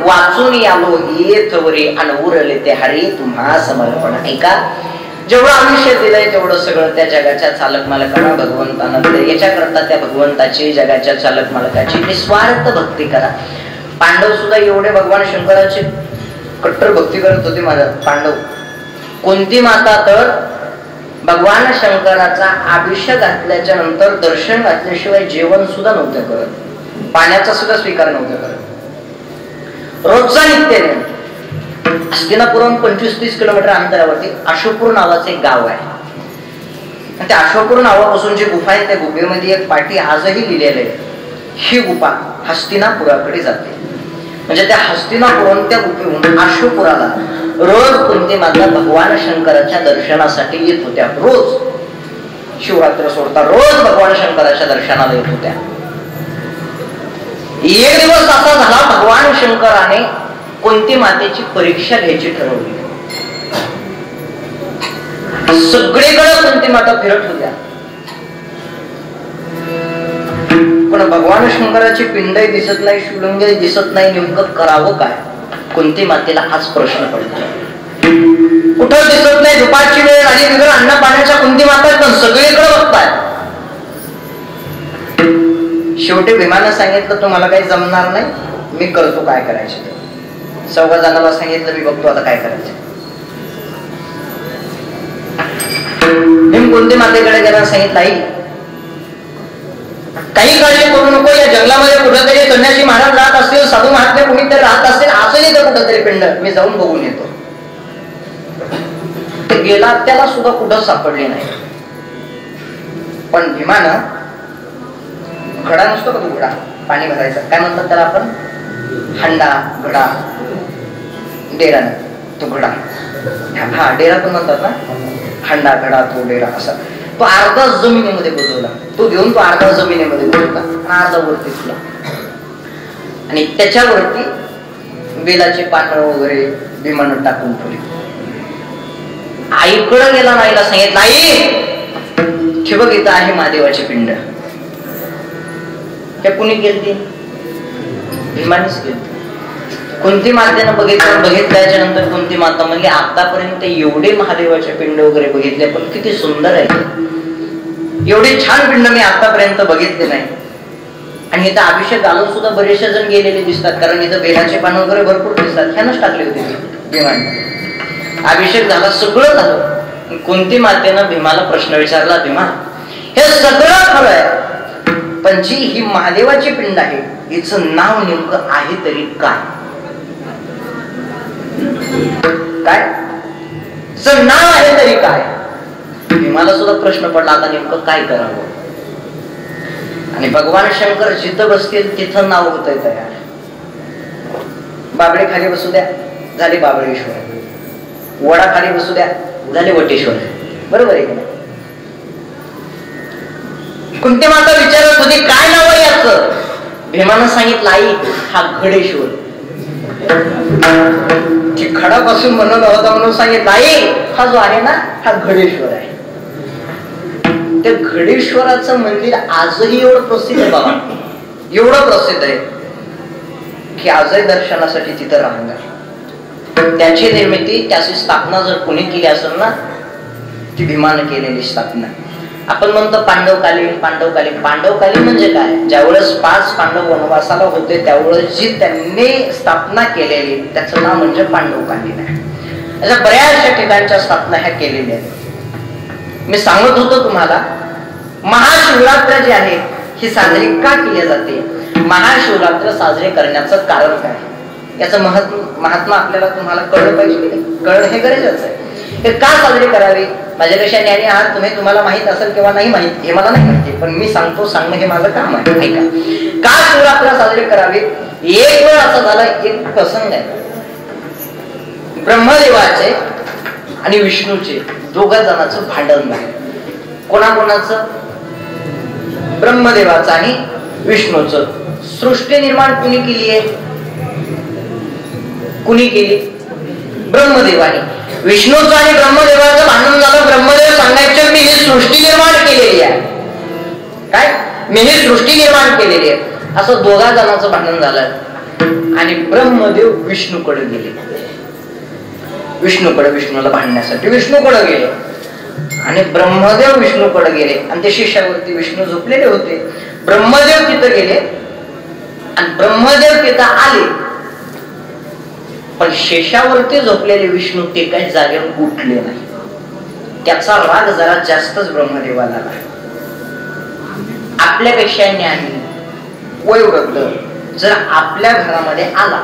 वाचून यालो येत वरे आणि उरले ते हरी तुम्हा समर्पण. ऐका, जेवढं आयुष्य दिलंय तेवढं सगळं त्या जगाच्या चालक मालकांना भगवंतांना दिलंय. याच्याकरता त्या भगवंताची, जगाच्या चालक मालकाची निस्वार्थ भक्ती करा. पांडव सुद्धा एवढे भगवान शंकराची कट्टर भक्ती करत होते. माझा पांडव कोणती माता तर भगवान शंकराचा अभिषेक घातल्याच्या नंतर दर्शन घातल्याशिवाय जेवण सुद्धा नव्हतं करत, पाण्याचा सुद्धा स्वीकार नव्हतं करत. रोजचा नित्य नेम. हस्तिनापुरहून 25-30 किलोमीटर अंतरावरती अशोकपूर नावाचं एक गाव आहे. आणि त्या अशोकपूर नावापासून जी गुफा आहे त्या गुफेमध्ये एक पाठी आजही लिहिलेलं आहे. ही गुफा हस्तिनापुराकडे जाते. म्हणजे त्या हस्तिनापुराहून त्या गुफेहून अशोकपुराला रोज कुंती माता भगवान शंकराच्या दर्शनासाठी येत होत्या. रोज शिवरात्र सोडता रोज भगवान शंकराच्या दर्शनाला येत होत्या. एक दिवस असा झाला, भगवान शंकराने कुंती मातेची परीक्षा घ्यायची ठरवली. सगळीकडे कुंती माता फिरत होत्या, पण भगवान शंकराची पिंडही दिसत नाही, शिवलिंगही दिसत नाही. नेमकं करावं काय? कुंती मातेला हाच प्रश्न पडतो. कुठं दिसत नाही. दुपारची वेळ झाली, तिकडे अन्न पाण्याच्या कुंती माता पण सगळीकडे बघताय. शेवटी भीमानं सांगितलं तुम्हाला काही जमणार नाही, मी करतो काय करायचं ते. 14 जणांना सांगितलं मी बघतो आता काय करायचं. भीम कुंती मातेकडे गेला, सांगितलं आई काही काळजी करू नको, या जंगलामध्ये कुठेतरी संन्यासी महाराज राहत असतील, साधू महात्मे कुणीतरी राहत असतील, असं तर कुठेतरी पिंड, मी जाऊन बघून येतो. ते गेला, त्याला सुद्धा कुठं सापडली नाही. पण भीमानं घडा नसतो का, तो घडा पाणी भरायचा, काय म्हणतात त्याला आपण, हंडा, घडा, डेरा, तो घडा, हा डेरा पण म्हणतात ना, हंडा, घडा, तो डेरा, असा तो अर्धा जमिनीमध्ये बुजवला. तो घेऊन तो अर्धा जमिनीमध्ये होता आणि अर्धा वरती तुला, आणि त्याच्यावरती बेलाचे पानं वगैरे विमानात टाकून ठेवली. आईकडे गेला, नाईला सांगितलं, आई हे बघ इथं आहे महादेवाची पिंड. हे कुणी केली? भीमानेच केली. कोणती मातेनं बघितल्याच्या नंतर कोणती माता म्हणली, आतापर्यंत एवढे महादेवाचे पिंड वगैरे बघितले पण किती सुंदर आहे, एवढे छान पिंड मी आतापर्यंत बघितले नाही. आणि इथं अभिषेक घालून सुद्धा बरेचसे जण गेलेले दिसतात, कारण इथं बेलाचे पानं वगैरे भरपूर दिसतात. ह्यानंच टाकले होते भीमाने. अभिषेक झाला, सगळं झालं. कोणती मातेनं भीमाला प्रश्न विचारला, भीमा हे सगळं खरं आहे, पण जी ही महादेवाची पिंड आहे हिचं नाव नेमकं आहे तरी काय? काय नाव आहे तरी काय? भीमाला सुद्धा प्रश्न पडला, आता नेमकं काय करावं. आणि भगवान शंकर जिथं बसतील तिथं नाव होतंय तयार. बाबळे खाली बसू द्या, झाले बाबळेश्वर. वडा खाली बसू द्या, झाले वटेश्वर. बरोबर आहे की नाही? कुंती माता विचारत होती काय नाव आहे याचं. भीमानं सांगितलं, आई हा घडेश्वर. ती खडापासून बनवला होता म्हणून सांगितलं, आई हा जो आहे ना हा घडेश्वर आहे. त्या घडेश्वराचं मंदिर आजही एवढं प्रसिद्ध आहे बाबा, एवढं प्रसिद्ध आहे की आजही दर्शनासाठी तिथं राहणार. त्याची निर्मिती, त्याची स्थापना जर कोणी केली असेल ना, ती भीमानं केलेली स्थापना. आपण म्हणतो पांडवकालीन पांडवकालीन. पांडवकालीन म्हणजे काय? ज्यावेळेस 5 पांडव वनवासाला होते त्यावेळेस जी त्यांनी स्थापना केलेली त्याचं नाव म्हणजे पांडवकालीन आहे. अशा बऱ्याचशा ठिकाणच्या स्थापना ह्या केलेल्या आहेत. मी सांगत होतो तुम्हाला, महाशिवरात्र जी आहे ही साजरी का केली जाते, महाशिवरात्र साजरे करण्याचं कारण काय, याचं महात्मा आपल्याला तुम्हाला कळलं पाहिजे. कळणं हे गरजेचं आहे. हे का साजरे करावे? माझ्यापेक्षा ज्ञानी आहात तुम्ही, तुम्हाला माहित असेल किंवा नाही माहित हे मला नाही माहिती, पण मी सांगतो, सांगणं हे माझं काम आहे. ऐका, का शिवरात्र साजरे करावे? एक वेळ असा झाला, एक प्रसंग आहे. ब्रह्मदेवाचे आणि विष्णूचे दोघा जणांचं भांडण झालं. कोणाकोणाचं? ब्रह्मदेवाचं आणि विष्णूचं. सृष्टी निर्माण कुणी केली आहे? कुणी केली? ब्रह्मदेवाने. विष्णूचं आणि ब्रह्मदेवाचं भांडण झालं. ब्रह्मदेव सांगायचे मी ही सृष्टी निर्माण केलेली आहे. काय? मी ही सृष्टी निर्माण केलेली आहे. असं दोघा जणांचं भांडण झालं आणि ब्रह्मदेव विष्णूकडे गेले. विष्णूला भांडण्यासाठी विष्णूकडे गेले आणि ब्रह्मदेव विष्णूकडे गेले आणि ते शिष्यावरती विष्णू झोपलेले होते. ब्रह्मदेव तिथं गेले आणि ब्रह्मदेव तिथं आले, पण शेषावरती झोपलेले विष्णू ते काही जागेवर उठले नाही. त्याचा राग जरा जास्तच ब्रह्मदेवाला आला. आपल्यापेक्षा ज्ञानी वयोवृद्ध जर आपल्या घरामध्ये आला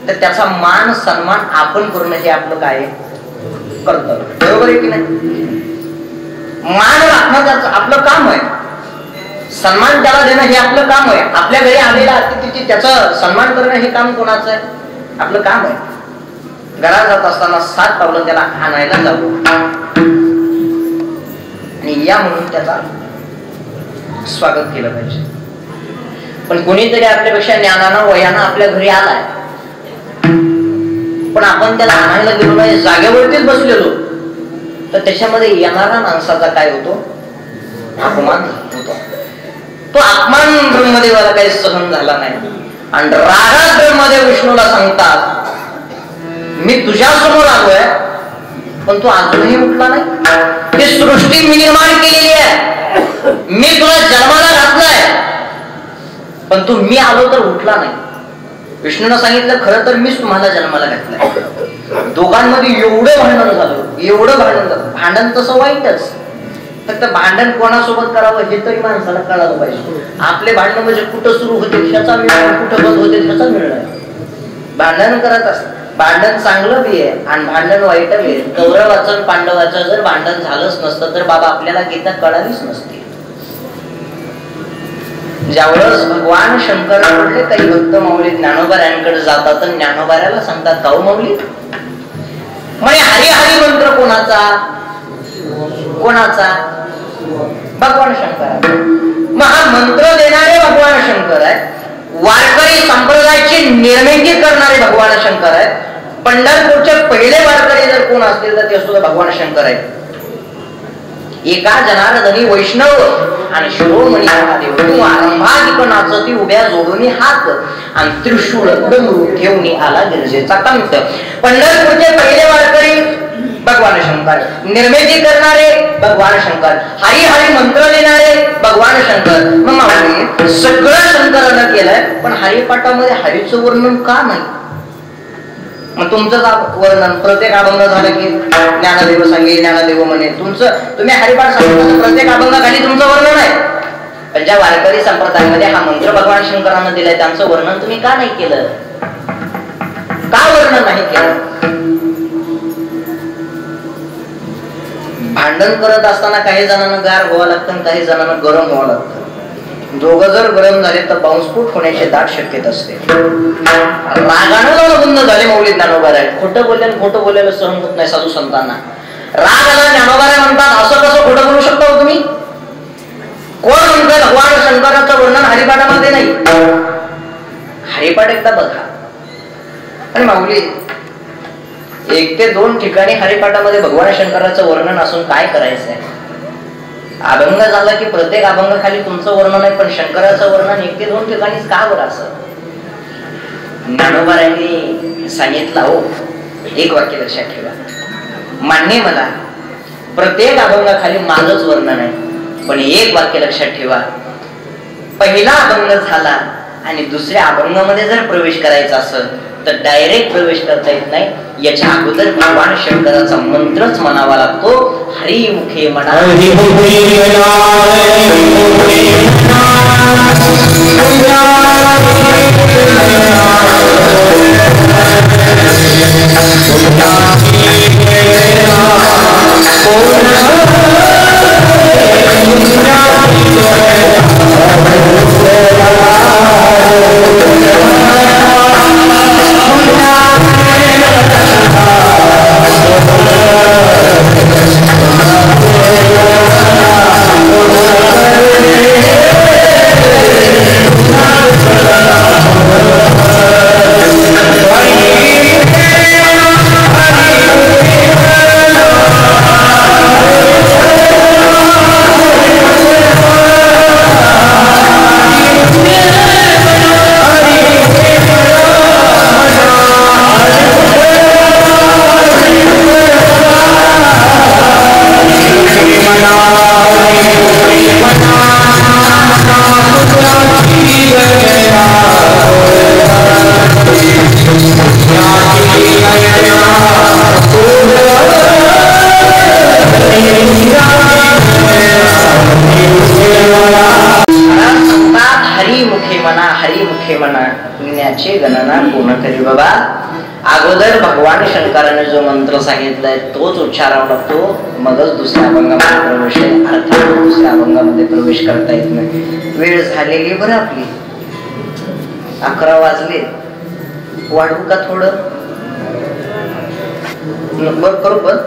तर त्याचा मान सन्मान आपण करणं हे आपलं काय कर्तव्य. बरोबर आहे की नाही? मान राखणं त्याचं आपलं काम आहे. सन्मान त्याला देणं हे आपलं काम आहे. आपल्या घरी आलेला अतिथी त्याचा सन्मान करणं हे काम कोणाचं आहे? आपलं काम आहे. घरात जात असताना 7 पावलं त्याला आणायला जाऊ आणि या म्हणून त्याचा स्वागत केलं पाहिजे. पण कोणीतरी आपल्यापेक्षा ज्ञानानं वयानं आपल्या घरी आलाय, पण आपण त्याला आणायला गेलो नाही, जागेवरतीच बसलेलो, तर त्याच्यामध्ये येणारा माणसाचा काय होतो? अपमान होतो. तो अपमान ब्रह्मदेवाला काही सहन झाला नाही आणि रागात ब्रह्मदेव विष्णूला सांगतात, मी तुझ्या समोर आलोय पण तू अजूनही उठला नाही. ही सृष्टी मी निर्माण केलेली आहे, मी तुला जन्माला घातलाय, पण तू मी आलो तर उठला नाही. विष्णूने सांगितलं, खरं तर मीच तुम्हाला जन्माला घातलाय. दोघांमध्ये एवढं भांडण झालं, एवढं भांडण झालं. भांडण तसं वाईटच, फक्त भांडण कोणासोबत करावं हे तरी माणसाला कळालं पाहिजे. आपले भांडण म्हणजे कुठं सुरू होते ह्याचा मिळणार, कुठं बंद होते ह्याचा मिळणार. भांडण करत असत. भांडण चांगलं बी आहे आणि भांडण वाईट बी आहे. कौरवाचं पांडवाचं जर भांडण झालंच नसतं तर बाबा आपल्याला गीता कळालीच नसती. ज्यावेळेस भगवान शंकर म्हटले काही भक्त माऊली ज्ञानोबाऱ्यांकडे जातात तर ज्ञानोबाऱ्याला सांगतात, गाऊ माऊली म्हणे हरी हरी मंत्र कोणाचा? कोणाचा? भगवान शंकर आहे. मग हा मंत्र देणारे भगवान शंकर आहे, वारकरी संप्रदायाची निर्मिती करणारे भगवान शंकर आहे. पंढरपूरचे पहिले वारकरी जर कोण असतील तर ते सुद्धा भगवान शंकर आहे. एका जनार्दनी वैष्णव आणि शिरोमणी महादेव तू आरंभाधिक नाचती उभ्या जोडून हात आणि त्रिशूळ डमरू ठेवून आला गिरजेचा कंठ. पंढरपूरचे पहिले वारकरी भगवान शंकर, निर्मिती करणारे भगवान शंकर, हरी हरी मंत्र देणारे भगवान शंकर. मग सगळं शंकरानं केलंय, पण हरिपाठामध्ये हरीचं वर्णन का नाही? मग तुमचं वर्णन प्रत्येक अभंग झालं की ज्ञानदेव सांगे ज्ञानदेव म्हणे, तुम्ही हरिपाठ सांगता प्रत्येक अभंगाखाली तुमचं वर्णन आहे. पण ज्या वारकरी संप्रदायामध्ये हा मंत्र भगवान शंकरानं दिलाय त्यांचं वर्णन तुम्ही का नाही केलं? का वर्णन नाही केलं? भांडण करत असताना काही जणांना गार व्हावं लागतं आणि काही जणांना गरम व्हावं लागतं. दोघं जर गरम झाले तर बाउन्सफूट होण्याची दाट शक्यता असते. रागानं बंद झाले मौली ज्ञानोबा राय. खोटं बोलायला सहन होत नाही साधू संतांना. राग आला ज्ञानोबा राय म्हणतात असं कसं खोटं बोलू शकता तुम्ही? कोण म्हणतात भगवान शंकराचं वर्णन हरिपाठामध्ये नाही? हरिपाठ एकदा बघा. आणि माऊली 1 ते 2 ठिकाणी हरिपाठामध्ये भगवान शंकराचं वर्णन असून काय करायचंय? अभंग झाला की प्रत्येक अभंगाखाली तुमचं वर्णन आहे, पण शंकराचं वर्णन 1 ते 2 ठिकाणीच का बरं असं? ज्ञानोबारायांनी सांगितलं हो, एक वाक्य लक्षात ठेवा. मान्य मला प्रत्येक अभंगाखाली माझंच वर्णन आहे, पण एक वाक्य लक्षात ठेवा. पहिला अभंग झाला आणि दुसऱ्या अभंगामध्ये जर प्रवेश करायचा असेल तर डायरेक्ट प्रवेश करता येत नाही. याच्या अगोदर भगवान शंकराचा मंत्रच म्हणावा लागतो. हरी मुखे म्हणा गणना पूर्ण करी बाबा. अगोदर भगवान शंकराने जो मंत्र सांगितलाय तोच उच्चारावा लागतो, मगच दुसऱ्या अभंगामध्ये प्रवेश आहे. अर्थात दुसऱ्या अभंगामध्ये प्रवेश करता येत नाही. वेळ झालेली बरं आपली, 11 वाजले. वाढवू का थोडं? करू पण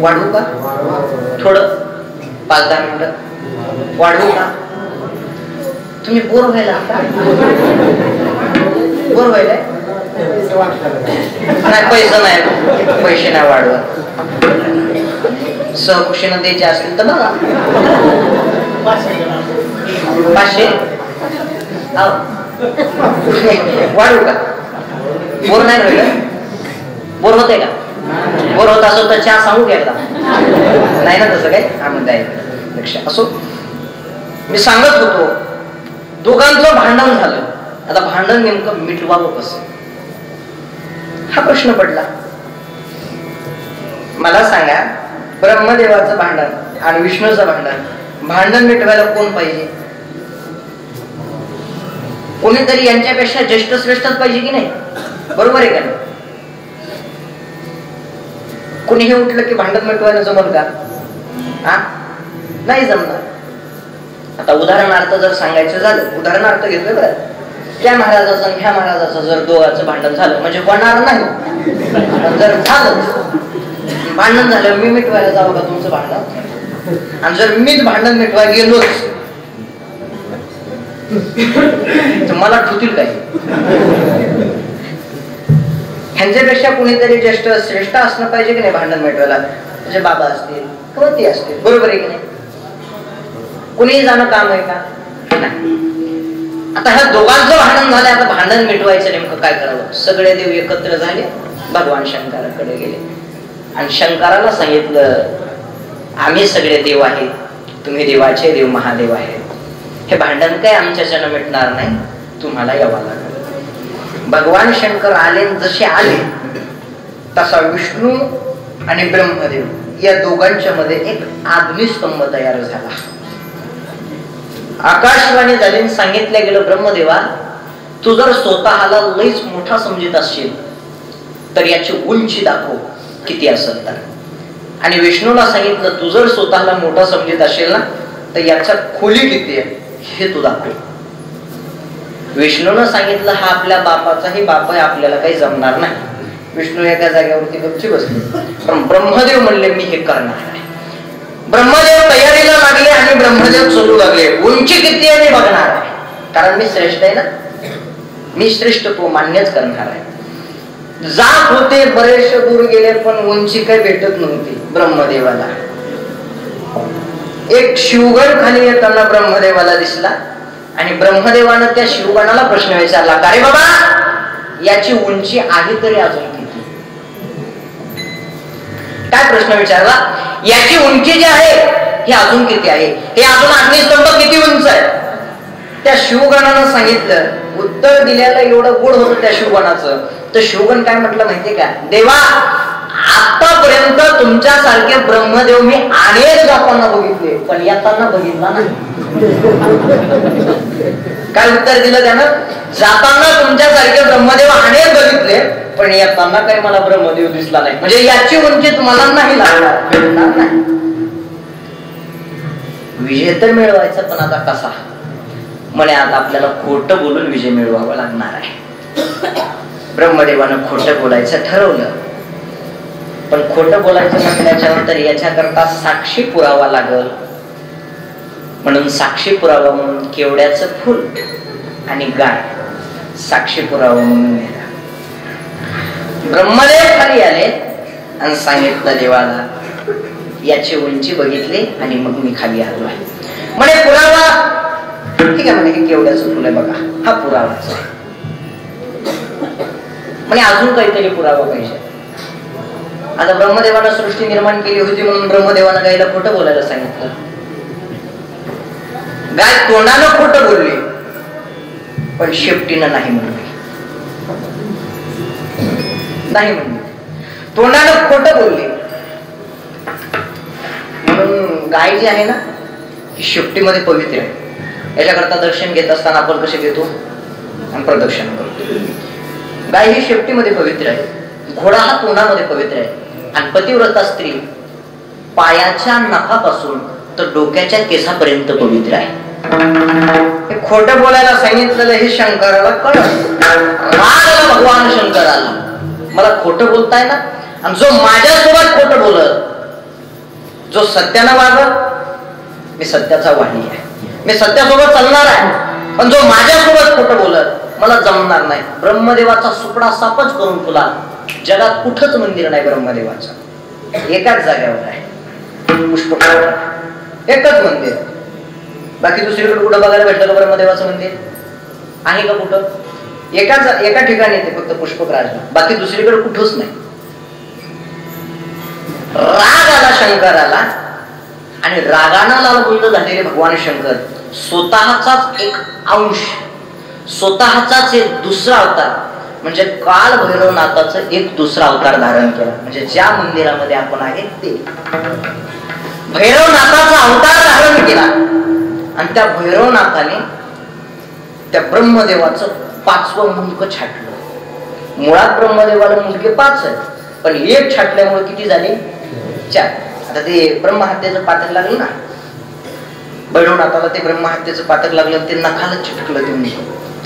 वाढवू का थोडं? 5-10 मिनिटं वाढवू का? तुम्ही बोर व्हायला नाही, पैसे नाही वाढवत. सहकुशीनं द्यायचे असतील तर बघा 500 वाढवू का? बोर नाही व्हायला? बोर होते का? बोर होत असो तर चहा सांगू घ्यायला नाही ना तसं काय? हा म्हणताय लक्ष असो. मी सांगत होतो दोघांचं भांडण झालं. आता भांडण नेमकं मिटवावं कसं हा प्रश्न पडला. मला सांगा, ब्रह्मदेवाचं भांडण आणि विष्णूचं भांडण मिटवायला कोण पाहिजे? कोणीतरी यांच्यापेक्षा ज्येष्ठ श्रेष्ठच पाहिजे की नाही? बरोबर आहे का? कोणी हे उठलं की भांडण मिटवायला जमल का? नाही जमणार. आता उदाहरणार्थ जर सांगायचं झालं, उदाहरणार्थ घेतलं बरं, त्या महाराजाचं आणि ह्या महाराजाचं जर दोघांचं भांडण झालं म्हणजे होणार नाही, जर झालं भांडण झालं मी मिटवायला जावं का तुमचं भांडण? आणि जर मीच भांडण मिटवायला गेलोच तर मला ठुतील काय? ह्यांच्यापेक्षा कुणीतरी ज्येष्ठ श्रेष्ठ असणं पाहिजे की नाही भांडण मिटवायला? म्हणजे बाबा असतील किंवा ती असतील, बरोबर आहे की नाही? कुणीही जाणं काम आहे का? नाही. आता ह्या दोघांचं भांडण झालं, आता भांडण मिटवायचं नेमकं काय करावं? सगळे देव एकत्र झाले, भगवान शंकराकडे गेले आणि शंकराला सांगितलं आम्ही सगळे देव आहेत, तुम्ही देवाचे देव महादेव आहेत, हे भांडण काय आमच्याच्यानं मिटणार नाही, तुम्हाला यावं लागेल. भगवान शंकर आले, जसे आले तसा विष्णू आणि ब्रह्मदेव या दोघांच्या मध्ये एक अग्निस्तंभ तयार झाला. आकाशवाणी झाली, सांगितलं गेलं ब्रह्मदेवा तू जर स्वतःला लईच मोठा समजत असशील तर याची उंची दाखव किती असेल तर. आणि विष्णूला सांगितलं तू जर स्वतःला मोठा समजत असेल ना तर याच्या खोली किती आहे हे तू दाखव. विष्णूनं सांगितलं हा आपल्या बापाचाही बाप आहे, आपल्याला काही जमणार नाही. विष्णू एका जागेवरती गपची बसले, पण ब्रह्मदेव म्हणले मी हे करणार आहे. ब्रह्मदेव तयारीला लागले आणि ब्रह्मदेव चलू लागले. उंची किती आहे मी बघणार आहे, कारण मी श्रेष्ठ आहे ना, मी श्रेष्ठत्व मान्यच करणार आहे. जात होते, बरेचसे दूर गेले, पण उंची काही भेटत नव्हती ब्रह्मदेवाला. एक शिवगण खाली येताना ब्रह्मदेवाला दिसला आणि ब्रह्मदेवानं त्या शिवगणाला प्रश्न विचारला, का रे बाबा याची उंची आहे तरी अजून किती? काय प्रश्न विचारला? याची उंची जी आहे ही अजून किती आहे, हे अजून अग्निस्तंभ किती उंच आहे? त्या शिवगणानं सांगितलं. उत्तर दिल्याला एवढं गोड होतं त्या शिवगणाचं, तर शिवगण काय म्हटलं माहितीये का? देवा आतापर्यंत तुमच्यासारखे ब्रह्मदेव मी अनेक जाताना बघितले, पण येताना बघितला नाही. काय उत्तर दिलं त्यानं? जाताना तुमच्यासारखे ब्रह्मदेव अनेक बघितले, पण येताना काही मला ब्रह्मदेव दिसला नाही. म्हणजे याची उंची तुम्हाला नाही लागणार, मिळणार नाही. विजय तर मिळवायचा, पण आता कसा? म्हणे आता आपल्याला खोटं बोलून विजय मिळवावा लागणार आहे. ब्रह्मदेवानं खोटं बोलायचं ठरवलं, पण खोटं बोलायचं म्हटल्याच्यानंतर याच्याकरता साक्षी पुरावा लागल. म्हणून साक्षी पुरावा म्हणून केवड्याचं फुल आणि गाय साक्षी पुरावा म्हणून नेला. ब्रह्मदेव खाली आले आणि सांगितलं देवाला याची उंची बघितली आणि मग मी खाली आलो आहे. म्हणे पुरावा ठीक आहे, म्हणे हे केवड्याचं फुल आहे बघा, हा पुरावाच आहे. म्हणे अजून काहीतरी पुरावा पाहिजे. आता ब्रह्मदेवानं सृष्टी निर्माण केली होती म्हणून ब्रह्मदेवानं गायला खोटं बोलायला सांगितलं. गाय तोंडानं खोटं बोलली, पण शेपटीनं नाही म्हणली. नाही म्हणली, तोंडानं खोटं बोलली. म्हणून गाय जी आहे ना ही शेपटीमध्ये पवित्र आहे. याच्याकरता दर्शन घेत असताना आपण कसे घेतो आणि प्रदक्षिण करतो. गाय ही शेपटीमध्ये पवित्र आहे, घोडा हा तोंडामध्ये पवित्र आहे, आणि पतिव्रता स्त्री पायाच्या नखापासून तर डोक्याच्या केसापर्यंत पवित्र आहे. हे खोटं बोलायला सांगितलेलं हे शंकराला कळलं. राग आला भगवान शंकराला, मला खोटं बोलताय ना, आणि जो माझ्यासोबत खोटं बोलत, जो सत्यानं वागत, मी सत्याचा वाणी आहे, मी सत्यासोबत चालणार आहे, पण जो माझ्यासोबत खोटं बोलत मला जमणार नाही. ब्रह्मदेवाचा सुपडा सापच करून तुला जगात कुठंच मंदिर नाही ब्रह्मदेवाचं, एकाच जागेवर आहे पुष्पक, एकच मंदिर. बाकी दुसरीकडे कुठं बघायला भेटलं का ब्रह्मदेवाचं मंदिर? आहे का कुठं? एका ठिकाणी येते फक्त पुष्पक राजला, बाकी दुसरीकडे कुठंच नाही. राग आला शंकराला आणि रागानं लालबुंद झालेले भगवान शंकर स्वतःचाच एक अंश, स्वतःचाच एक दुसरा अवतार म्हणजे काल भैरवनाथाचं एक दुसरा अवतार धारण केला. म्हणजे ज्या मंदिरामध्ये आपण आहे ते भैरवनाथाचा अवतार धारण केला आणि त्या भैरवनाथाने त्या ब्रह्मदेवाचं 5वं मुंडकं छाटलं. मुळात ब्रह्मदेवाला मुंडके 5 आहेत, पण एक छाटल्यामुळे किती झाले? 4. आता ते ब्रह्महत्येचं पातक लागलं ना, भैरवनाथाला ते ब्रह्महत्येचं पातक लागलं, ते नखाला चिटकलं,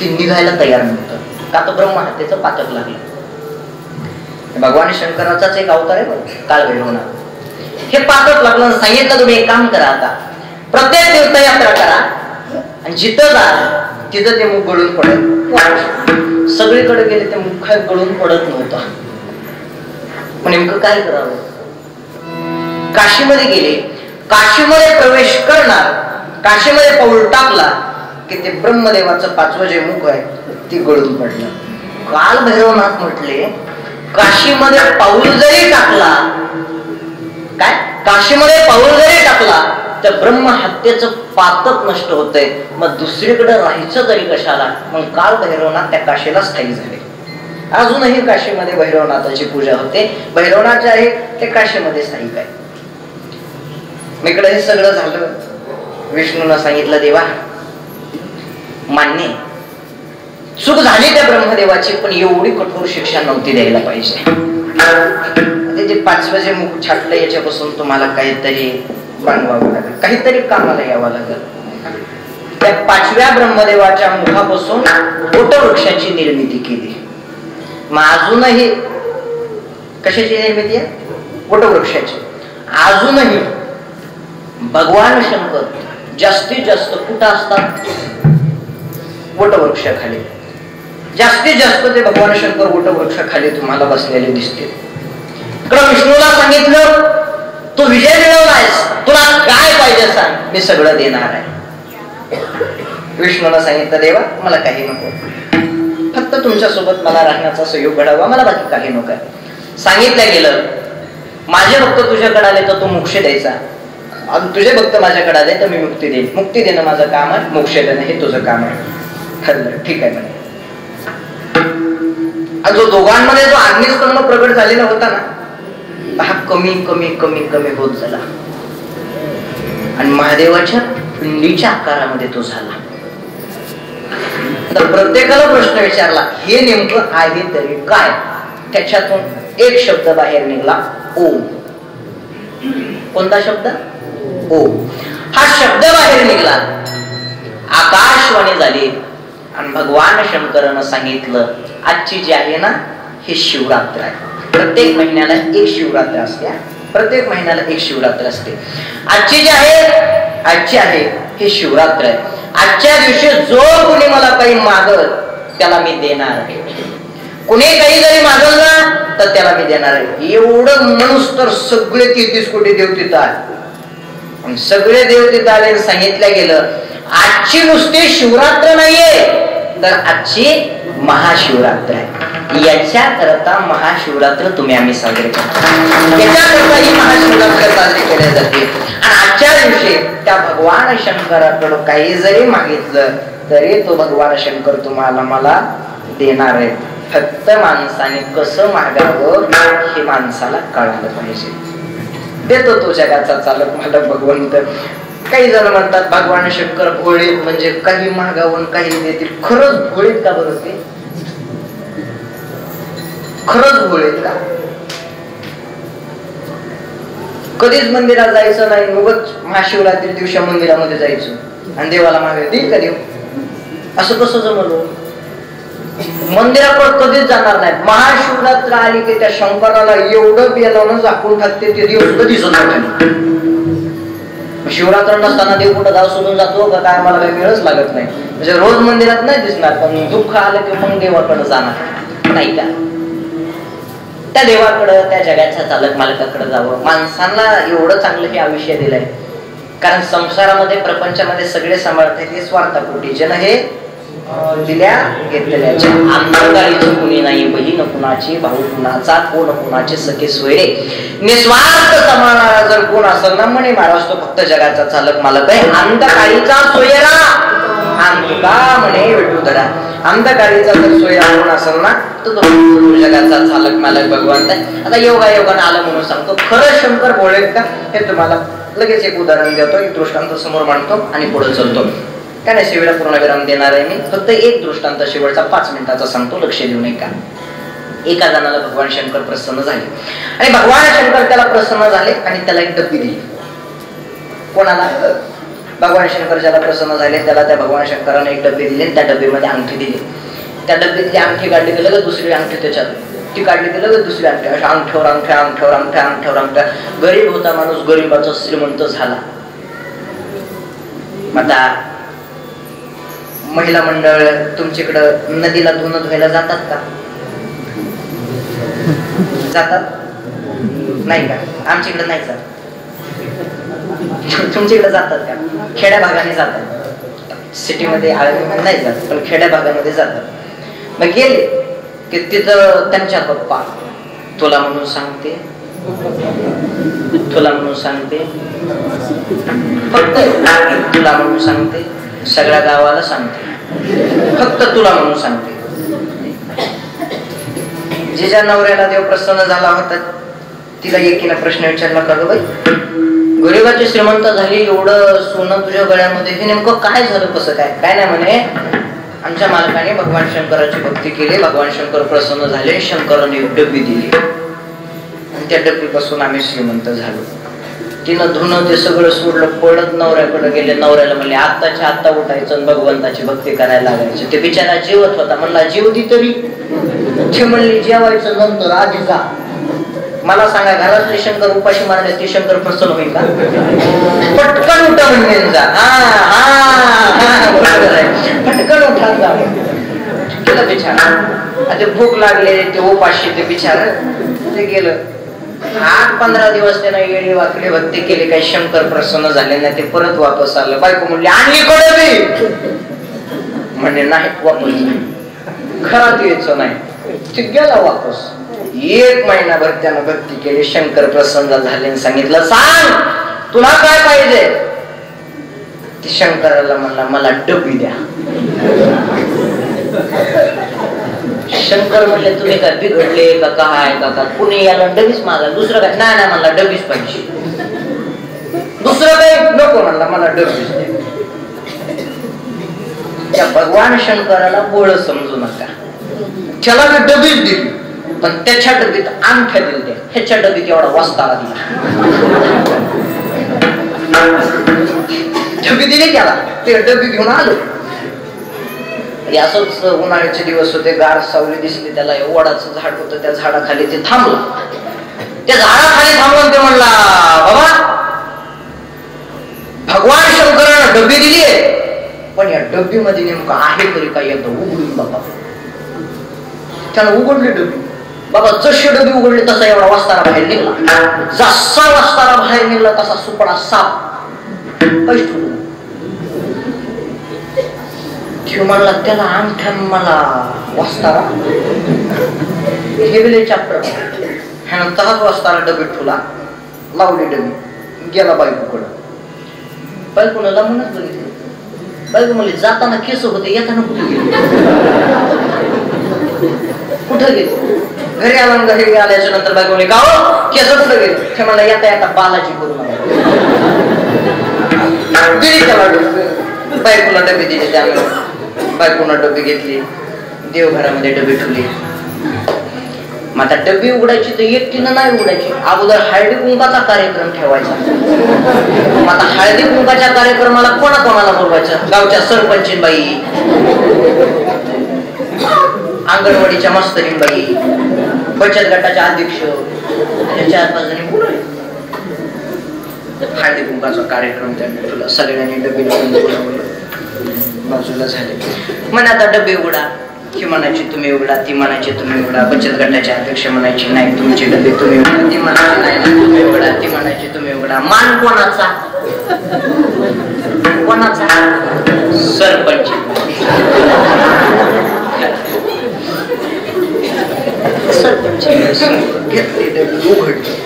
ते निघायला तयार नव्हतं का, तर ब्रह्महत्येचं पातक लागलं. भगवान शंकराचाच एक अवतार आहे बघ, काळभैरवनाथ. हे पाकच लागलं, सांगितलं तुम्ही एक काम करा, आता प्रत्येक तीर्थयात्रा करा आणि जिथं जा तिथं ते मुख गळून पडत. सगळीकडे गेले ते मुख गळून पडत नव्हतं. नेमकं काय करावं? काशीमध्ये गेले, काशीमध्ये प्रवेश करणार, काशीमध्ये पाऊल टाकला की ते ब्रह्मदेवाचं 5वं जे मुख आहे ते गळून पडलं. कालभैरवनाथ म्हटले, काशीमध्ये पाऊल जरी टाकला, काय काशीमध्ये पाऊल जरी टाकला तर ब्रह्म हत्येचं पातक नष्ट होतंय, मग दुसरीकडे राहायचं तरी कशाला? मग कालभैरवनाथ त्या काशीला स्थायी झाले. अजूनही काशीमध्ये भैरवनाथाची पूजा होते. भैरवनाथ जे आहे ते काशीमध्ये स्थायिक आहे. इकडे हे सगळं झालं. विष्णूला सांगितलं, देवा मान्य, चूक झाली त्या ब्रह्मदेवाची, पण एवढी कठोर शिक्षा नव्हती द्यायला पाहिजे. ते 5वं जे मुख छाटलं याच्यापासून तुम्हाला काहीतरी बांधवावं लागेल, काहीतरी कामाला यावं लागेल. त्या 5व्या ब्रह्मदेवाच्या मुखापासून वटवृक्षाची निर्मिती केली. मग अजूनही कशाची निर्मिती आहे? वटवृक्षाची. अजूनही भगवान शंकर जास्तीत जास्त कुठं असतात? वटवृक्षाखाली. जास्तीत जास्त ते भगवान शंकर वटवृक्षाखाली तुम्हाला बसलेले दिसते. इकडं विष्णूला सांगितलं, तू विजय मिळवलायस, तुला काय पाहिजे सांग, मी सगळं देणार आहे. विष्णूला सांगितलं, देवा मला काही नको, फक्त तुमच्या सोबत मला राहण्याचा सहयोग घडावा, मला बाकी काही नको. सांगितलं गेलं, माझे भक्त तुझ्याकडे आले तर तू मोक्ष द्यायचा, आणि तुझे भक्त माझ्याकडे आले तर मी मुक्ती देईन. मुक्ती देणं माझं काम आहे, मोक्ष देणं हे तुझं काम आहे. ठरलं, ठीक आहे म्हणे. जो दोघांमध्ये जो अग्निस्तंभ प्रगट झालेला होता ना, हा कमी कमी कमी कमी होत झाला आणि महादेवाच्या पिंडीच्या आकारामध्ये तो झाला. तर प्रत्येकाला प्रश्न विचारला, हे नेमकं आहे तरी काय? त्याच्यातून एक शब्द बाहेर निघला, ओम. कोणता शब्द? ओम. हा शब्द बाहेर निघला, आकाशवाणी झाली आणि भगवान शंकरानं सांगितलं, आजची जी आहे ना ही शिवरात्र आहे. प्रत्येक महिन्याला एक शिवरात्र असते, प्रत्येक महिन्याला एक शिवरात्र असते. आजची जी आहे, आजची आहे ही शिवरात्र आहे. आजच्या दिवशी जो कोणी मला काही मागल त्याला मी देणार आहे. कुणी काही जरी मागल ना तर त्याला मी देणार आहे. एवढं म्हणूस तर सगळे 33 कोटी देव तिथं आले. सगळे देव तिथं आले. सांगितलं गेलं, आजची नुसती शिवरात्र नाहीये, तर आजची महाशिवरात्र आहे. याच्या करता महाशिवरात्र तुम्ही आम्ही साजरे करतो. याच्याकरता ही महाशिवरात्र साजरी केली जाते. आणि आजच्या दिवशी त्या भगवान शंकराकडे काही जरी मागितलं तरी तो भगवान शंकर तुम्हाला मला देणार आहे. फक्त माणसाने कसं मागावं हे माणसाला कळालं पाहिजे. देतो तो जगाचा चालक मला भगवंत. काही जण म्हणतात भगवान शंकर भोळे, म्हणजे काही मागावून काही देतील. खरंच भोळेत का बरं ते? खरंच भोळेत का? कधीच मंदिरात जायचं नाही, उगाच महाशिवरात्री दिवशी मंदिरामध्ये जायचं आणि देवाला मागायला देईल का देव? असं कसं जमलं? मंदिराकडे कधीच जाणार नाही. महाशिवरात्र आली की त्या शंकराला एवढं बेलावून झाकून टाकते, ते देव कधीच नाही. शिवरात्र नसताना देव कुठं गाव सोडून जातो का काय? मला काही वेळच लागत नाही. म्हणजे रोज मंदिरात नाही दिसणार, पण दुःख आलं की मग देवाकडे जाणार नाही का? त्या देवाकडं, त्या जगाच्या चालक मालकाकडे जावं. माणसांना एवढं चांगलं हे आयुष्य दिलंय, कारण संसारामध्ये प्रपंचामध्ये सगळे सांभाळते ते स्वार्थापोटी. जन हे दिल्या घेतलेल्याच्या अंतरगाळीची कुणी नाही, बहीण कुणाची, भाऊ कुणाचा, कोण कुणाचे सखे सोयरे. निस्वार्थ सांभाळणारा जर कोण असेल ना, म्हणे महाराज तो फक्त जगाचा चालक मालक आहे. अंतकाळीचा सोयरा अंतका म्हणे विठुधरा. अंतकाळीचा जर सोयरा कोण असेल ना तर तो जगाचा चालक मालक भगवंत आहे. आता योगायोगानं आलं म्हणून सांगतो. खरं शंकर भोळेत का हे तुम्हाला लगेच एक उदाहरण देतो, एक दृष्टांत समोर मांडतो आणि पुढे चलतो. काय नाही, शेवटला पूर्ण विराम देणार आहे मी. फक्त एक दृष्टांत शेवटचा 5 मिनिटाचा सांगतो, लक्ष देऊ नये का. एका जणाला भगवान शंकर प्रसन्न झाले आणि भगवान शंकर त्याला प्रसन्न झाले आणि त्याला एक डब्बी दिली. कोणाला? भगवान शंकर ज्याला प्रसन्न झाले त्याला त्या भगवान शंकराने एक डब्बी दिली आणि त्या डब्बीमध्ये अंगठी दिली. त्या डब्बीतली अंगठी काढली गेलं, दुसरी अंगठी त्याच्यात चिठ्ठी काढली की लगेच दुसरी अंगठ्या, अंगठ्यावर अंगठ्या, अंगठ्यावर अंगठ्या, अंगठ्यावर अंगठ्या. गरीब होता माणूस गरीबाचा श्रीमंत झाला. आता महिला मंडळ तुमच्याकडं नदीला धुणं धुवायला जातात का? जातात नाही का? आमच्याकडे नाही जात. तुमच्याकडे जातात का? खेड्या भागाने जातात, सिटीमध्ये नाही जात, पण खेड्या भागामध्ये जातात. मग गेले की तिथं त्यांच्या पप्पा तुला म्हणून सांगते, तुला म्हणून सांगते, फक्त तुला म्हणून सांगते, सगळ्या गावाला सांगते, फक्त तुला म्हणून सांगते. जिच्या नवऱ्याला देव प्रसन्न झाला होता तिला एकीनं प्रश्न विचारला, का ग बाई गरीबाची श्रीमंत झाली, एवढं सोनं तुझ्या गळ्यामध्ये, हे नेमकं काय झालं, कसं काय? काय नाही म्हणे, आमच्या मालकाने भगवान शंकराची भक्ती केली, भगवान शंकर प्रसन्न झाले, शंकराने एक डब्बी दिली आणि त्या डब्बीपासून आम्ही श्रीमंत झालो. तिनं धुणं ते सगळं सोडलं, पळत नवऱ्याकडे गेले. नवऱ्याला म्हणले आत्ताच्या आत्ता उठायचं, भगवंताची भक्ती करायला लागायची. ते बिचारा जेवत होता, म्हणला जेव दी तरी. ते म्हणले जेवायचं नंतर, आधी जा. मला सांगा घरातले शंकर उपाशी मारले ते शंकर प्रसन्न होईल का? पटकन उठा म्हणजे जा. पटकन उठा जा. केलं बिचारा. ते भूक लागले, ते उपाशी, ते बिचार ते गेलं. 8-15 दिवस त्यानं येडी वाकडी भक्ती केली, काही शंकर प्रसन्न झाले नाही. ते परत वापस आलं. बायको म्हणली आणली कडे, म्हणजे नाही वापस, खरात यायचं नाही. ते गेला वापस. 1 महिनाभर त्यानं भक्ती केली, शंकर प्रसन्न झाले. सांगितलं सांग तुला काय पाहिजे? ते शंकराला म्हणला मला डबी द्या. शंकर म्हणले तुम्ही काय बिघडले का काय का? कुणी याला डबीच मागा, दुसरं काय? नाही नाही म्हणला डबीच पाहिजे, दुसरं काही नको म्हणला, मला डबीच दे. त्या भगवान शंकराला बोळ समजू नका. त्याला मी डबीच दिली, पण त्याच्या डबीत अंगठ्या दिल्या, ह्याच्या डबीत एवढा वस्तारा दिला. डबी दिली त्याला, ते डबी घेऊन आलो. असंच उन्हाळ्याचे दिवस होते, गार सावली दिसली त्याला. वडाचं झाड होतं, त्या झाडाखाली ते थांबलं. त्या झाडाखाली थांबून ते म्हणला बाबा भगवान शंकरानं डबी दिलीये, पण या डबीमध्ये नेमकं आहे तरी काय, एकदा उघडून बाबा. त्यानं उघडली डबी. बाबा जशी डबी उघडली तसा एवढा वस्तारा बाहेर निघला. जसा वस्तारा बाहेर निघला तसा सुपडा साप पैसे म्हणला. त्याला अंगठ्या मला वस्तारा हे चॅप्टर ह्यानं तसाच वस्तारा डबीत ठेवला, लावली डबी, गेला बायकोकडं. बायकोला म्हणत बघितलं. बायको म्हणली जाताना केस होते, येताना कुठे गेले? कुठं गेले? घरी आला. घरी आल्याच्या नंतर बायको म्हणली का हो केस कुठं गेले? ते म्हणला येता येता बालाजी करून बायकोला डबी दिली. त्यामुळे बायकोनं डबी घेतली, देवघरामध्ये डबी ठेवली. मग आता डबी उघडायची तर एकटीनं नाही उघडायची, अगोदर हळदी कुंकाचा कार्यक्रम ठेवायचा. मग आता हळदी कुंकाच्या कार्यक्रमाला कोणाकोणाला बोलवायचं? गावच्या सरपंचीन बाई, अंगणवाडीच्या मास्तरीन बाई, बचत गटाच्या अध्यक्ष, 4-5 जणी बोलवले. हळदी कुंकाचा कार्यक्रम त्यांनी तुला सगळ्यांनी डबी बोलवलं, बाजूला झाले. म्हणे आता डबे उघडा. ही म्हणायची तुम्ही उघडा, ती म्हणायची तुम्ही उघडा. बचत गटाचे अध्यक्ष म्हणायची नाही तुमचे डबे तुम्ही उघडा, ती म्हणायची नाही तुम्ही उघडा, ती म्हणायची तुम्ही उघडा. मान कोणाचा? कोणाचा? सरपंच. सरपंच घेतले डबे उघडले.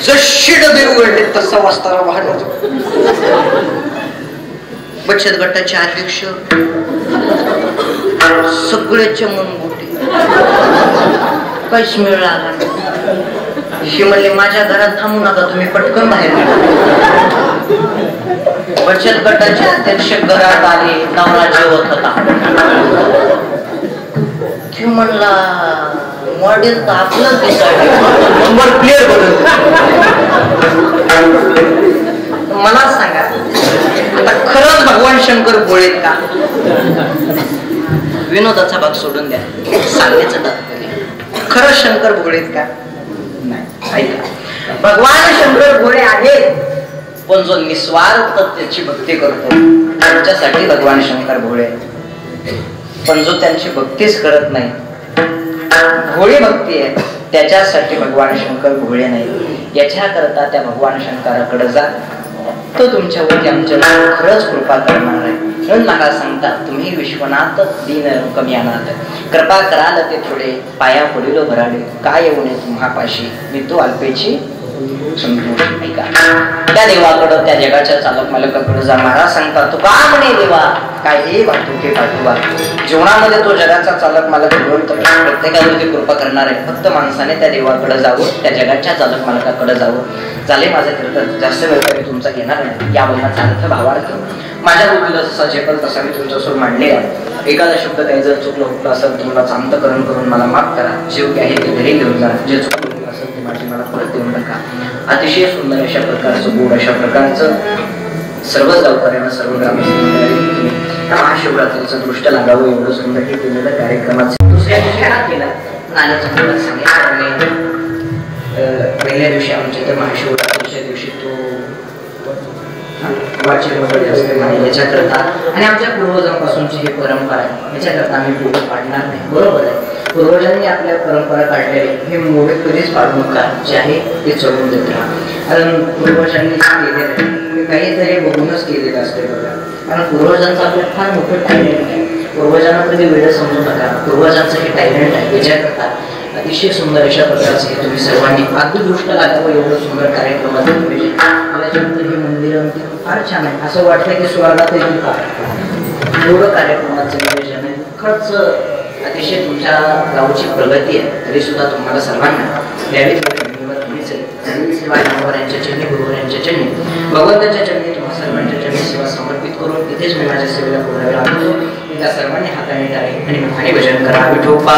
जशी डबे उघडले तसा वस्तारा बाहेर होतो. बचत गटाचे अध्यक्ष सगळ्याचे मन मोठे, काहीच मिळाला नाही. ही म्हणले माझ्या घरात थांबू नका, तुम्ही पटकन बाहेर निघा. बचत गटाचे अध्यक्ष घरात आले, नवरा जेवत होता. ती म्हणला मॉडेल तर आपलंच दिसायला, नंबर प्लेअर बनवतो. मला सांगा आता खरंच भगवान शंकर बोळेत का? विनोदाचा भाग सोडून द्या, सांगण्याचं तात्पर्य खरंच शंकर भोळेत का? नाही. ऐका, भगवान शंकर भोळे आहेत, पण जो निस्वार्थ त्याची भक्ती करतो त्यांच्यासाठी भगवान शंकर भोळे. पण जो त्यांची भक्तीच करत नाही, भोळी भक्ती आहे, त्याच्यासाठी भगवान शंकर भोळे नाही. याच्या करता त्या भगवान शंकराकडे जा, तो तुमच्यावरती आमच्या खरंच कृपा करणार आहे. म्हणून मला सांगतात, तुम्ही विश्वनाथ दीन कमी अनाथ, कृपा कराल ते थोडे, पाया पडिलो भराडे, काय येऊ नये तुम्हापाशी, मी तो अल्पेची संतोष. ऐका, त्या देवाकडं, त्या जगाच्या चालक मालकाकडे जा. महाराज सांगतात, तुका म्हणे देवा काही वाहतुके पाठवा. जीवनामध्ये तो जगाचा चालक मालक प्रत्येकावरती कृपा करणार आहे. फक्त माणसाने त्या देवाकडे जावं, त्या जगाच्या चालक मालकाकडे जावं. झाले माझं कीर्तन, जास्त वेळ तरी तुमचा घेणार नाही. या बोलण्याचा अर्थ भावार्थ माझ्या बुद्धीला जसा झेपल तसा मी तुमच्यासमोर मांडले आहे. एखादा शब्द काही जर चुकलं होतं असेल तुम्हाला चांतकरण करून मला माफ करा. जीव आहे ते घरी घेऊन जा. जे चुकलं असेल ते माझी मला परत देऊन टाका. अतिशय सुंदर अशा प्रकारचं, गोड अशा प्रकारचं सर्व गावकऱ्यांना, सर्व ग्रामस्थांना महाशिवरात्रीचं दृष्ट लागावं एवढं सुंदर हे केलेलं कार्यक्रमाचं दुसऱ्या दिवशी हा केला. नाण्याचं सांगितलं पहिल्या दिवशी आमच्या तर महाशिवरात्रीच्या दिवशी तो याच्याकरता आणि आमच्या पूर्वजांपासूनची ही परंपरा आहे, याच्याकरता आम्ही पुढे पाडणार नाही. बरोबर आहे, पूर्वजांनी आपल्या परंपरा काढलेले हे मोठे कधीच पाडू नका, जे आहे ते चढवून देत राहा. कारण पूर्वजांनी केलेलं काहीतरी बघूनच केलेलं असते बघा. कारण पूर्वजांचं आपलं फार मोठं टॅलेंट आहे. पूर्वजांना कधी वेळ समजू नका, पूर्वजांचं हे टॅलेंट आहे. याच्याकरता अतिशय सुंदर अशा प्रकारचे हे तुम्ही सर्वांनी अगदी लागावं एवढं सुंदर कार्यक्रमाचं नियोजन. त्याच्यानंतर हे मंदिर फार छान आहे, असं वाटतं की स्वर्गात एवढं कार्यक्रमाचं नियोजन आहे. खरंच अतिशय तुमच्या गावची प्रगती आहे. तरी सुद्धा तुम्हाला सर्वांना द्यावी यांच्या चरणी, गुरुवर यांच्या चरणी, भगवंताच्या चरणी, तुम्हा सर्वांच्या चरणी सेवा समर्पित करून इथेच मी माझ्या सेवेला पुढे लागतो. त्या सर्वांनी हाताने टाळे आणि मुखाने भजन करा. विठोबा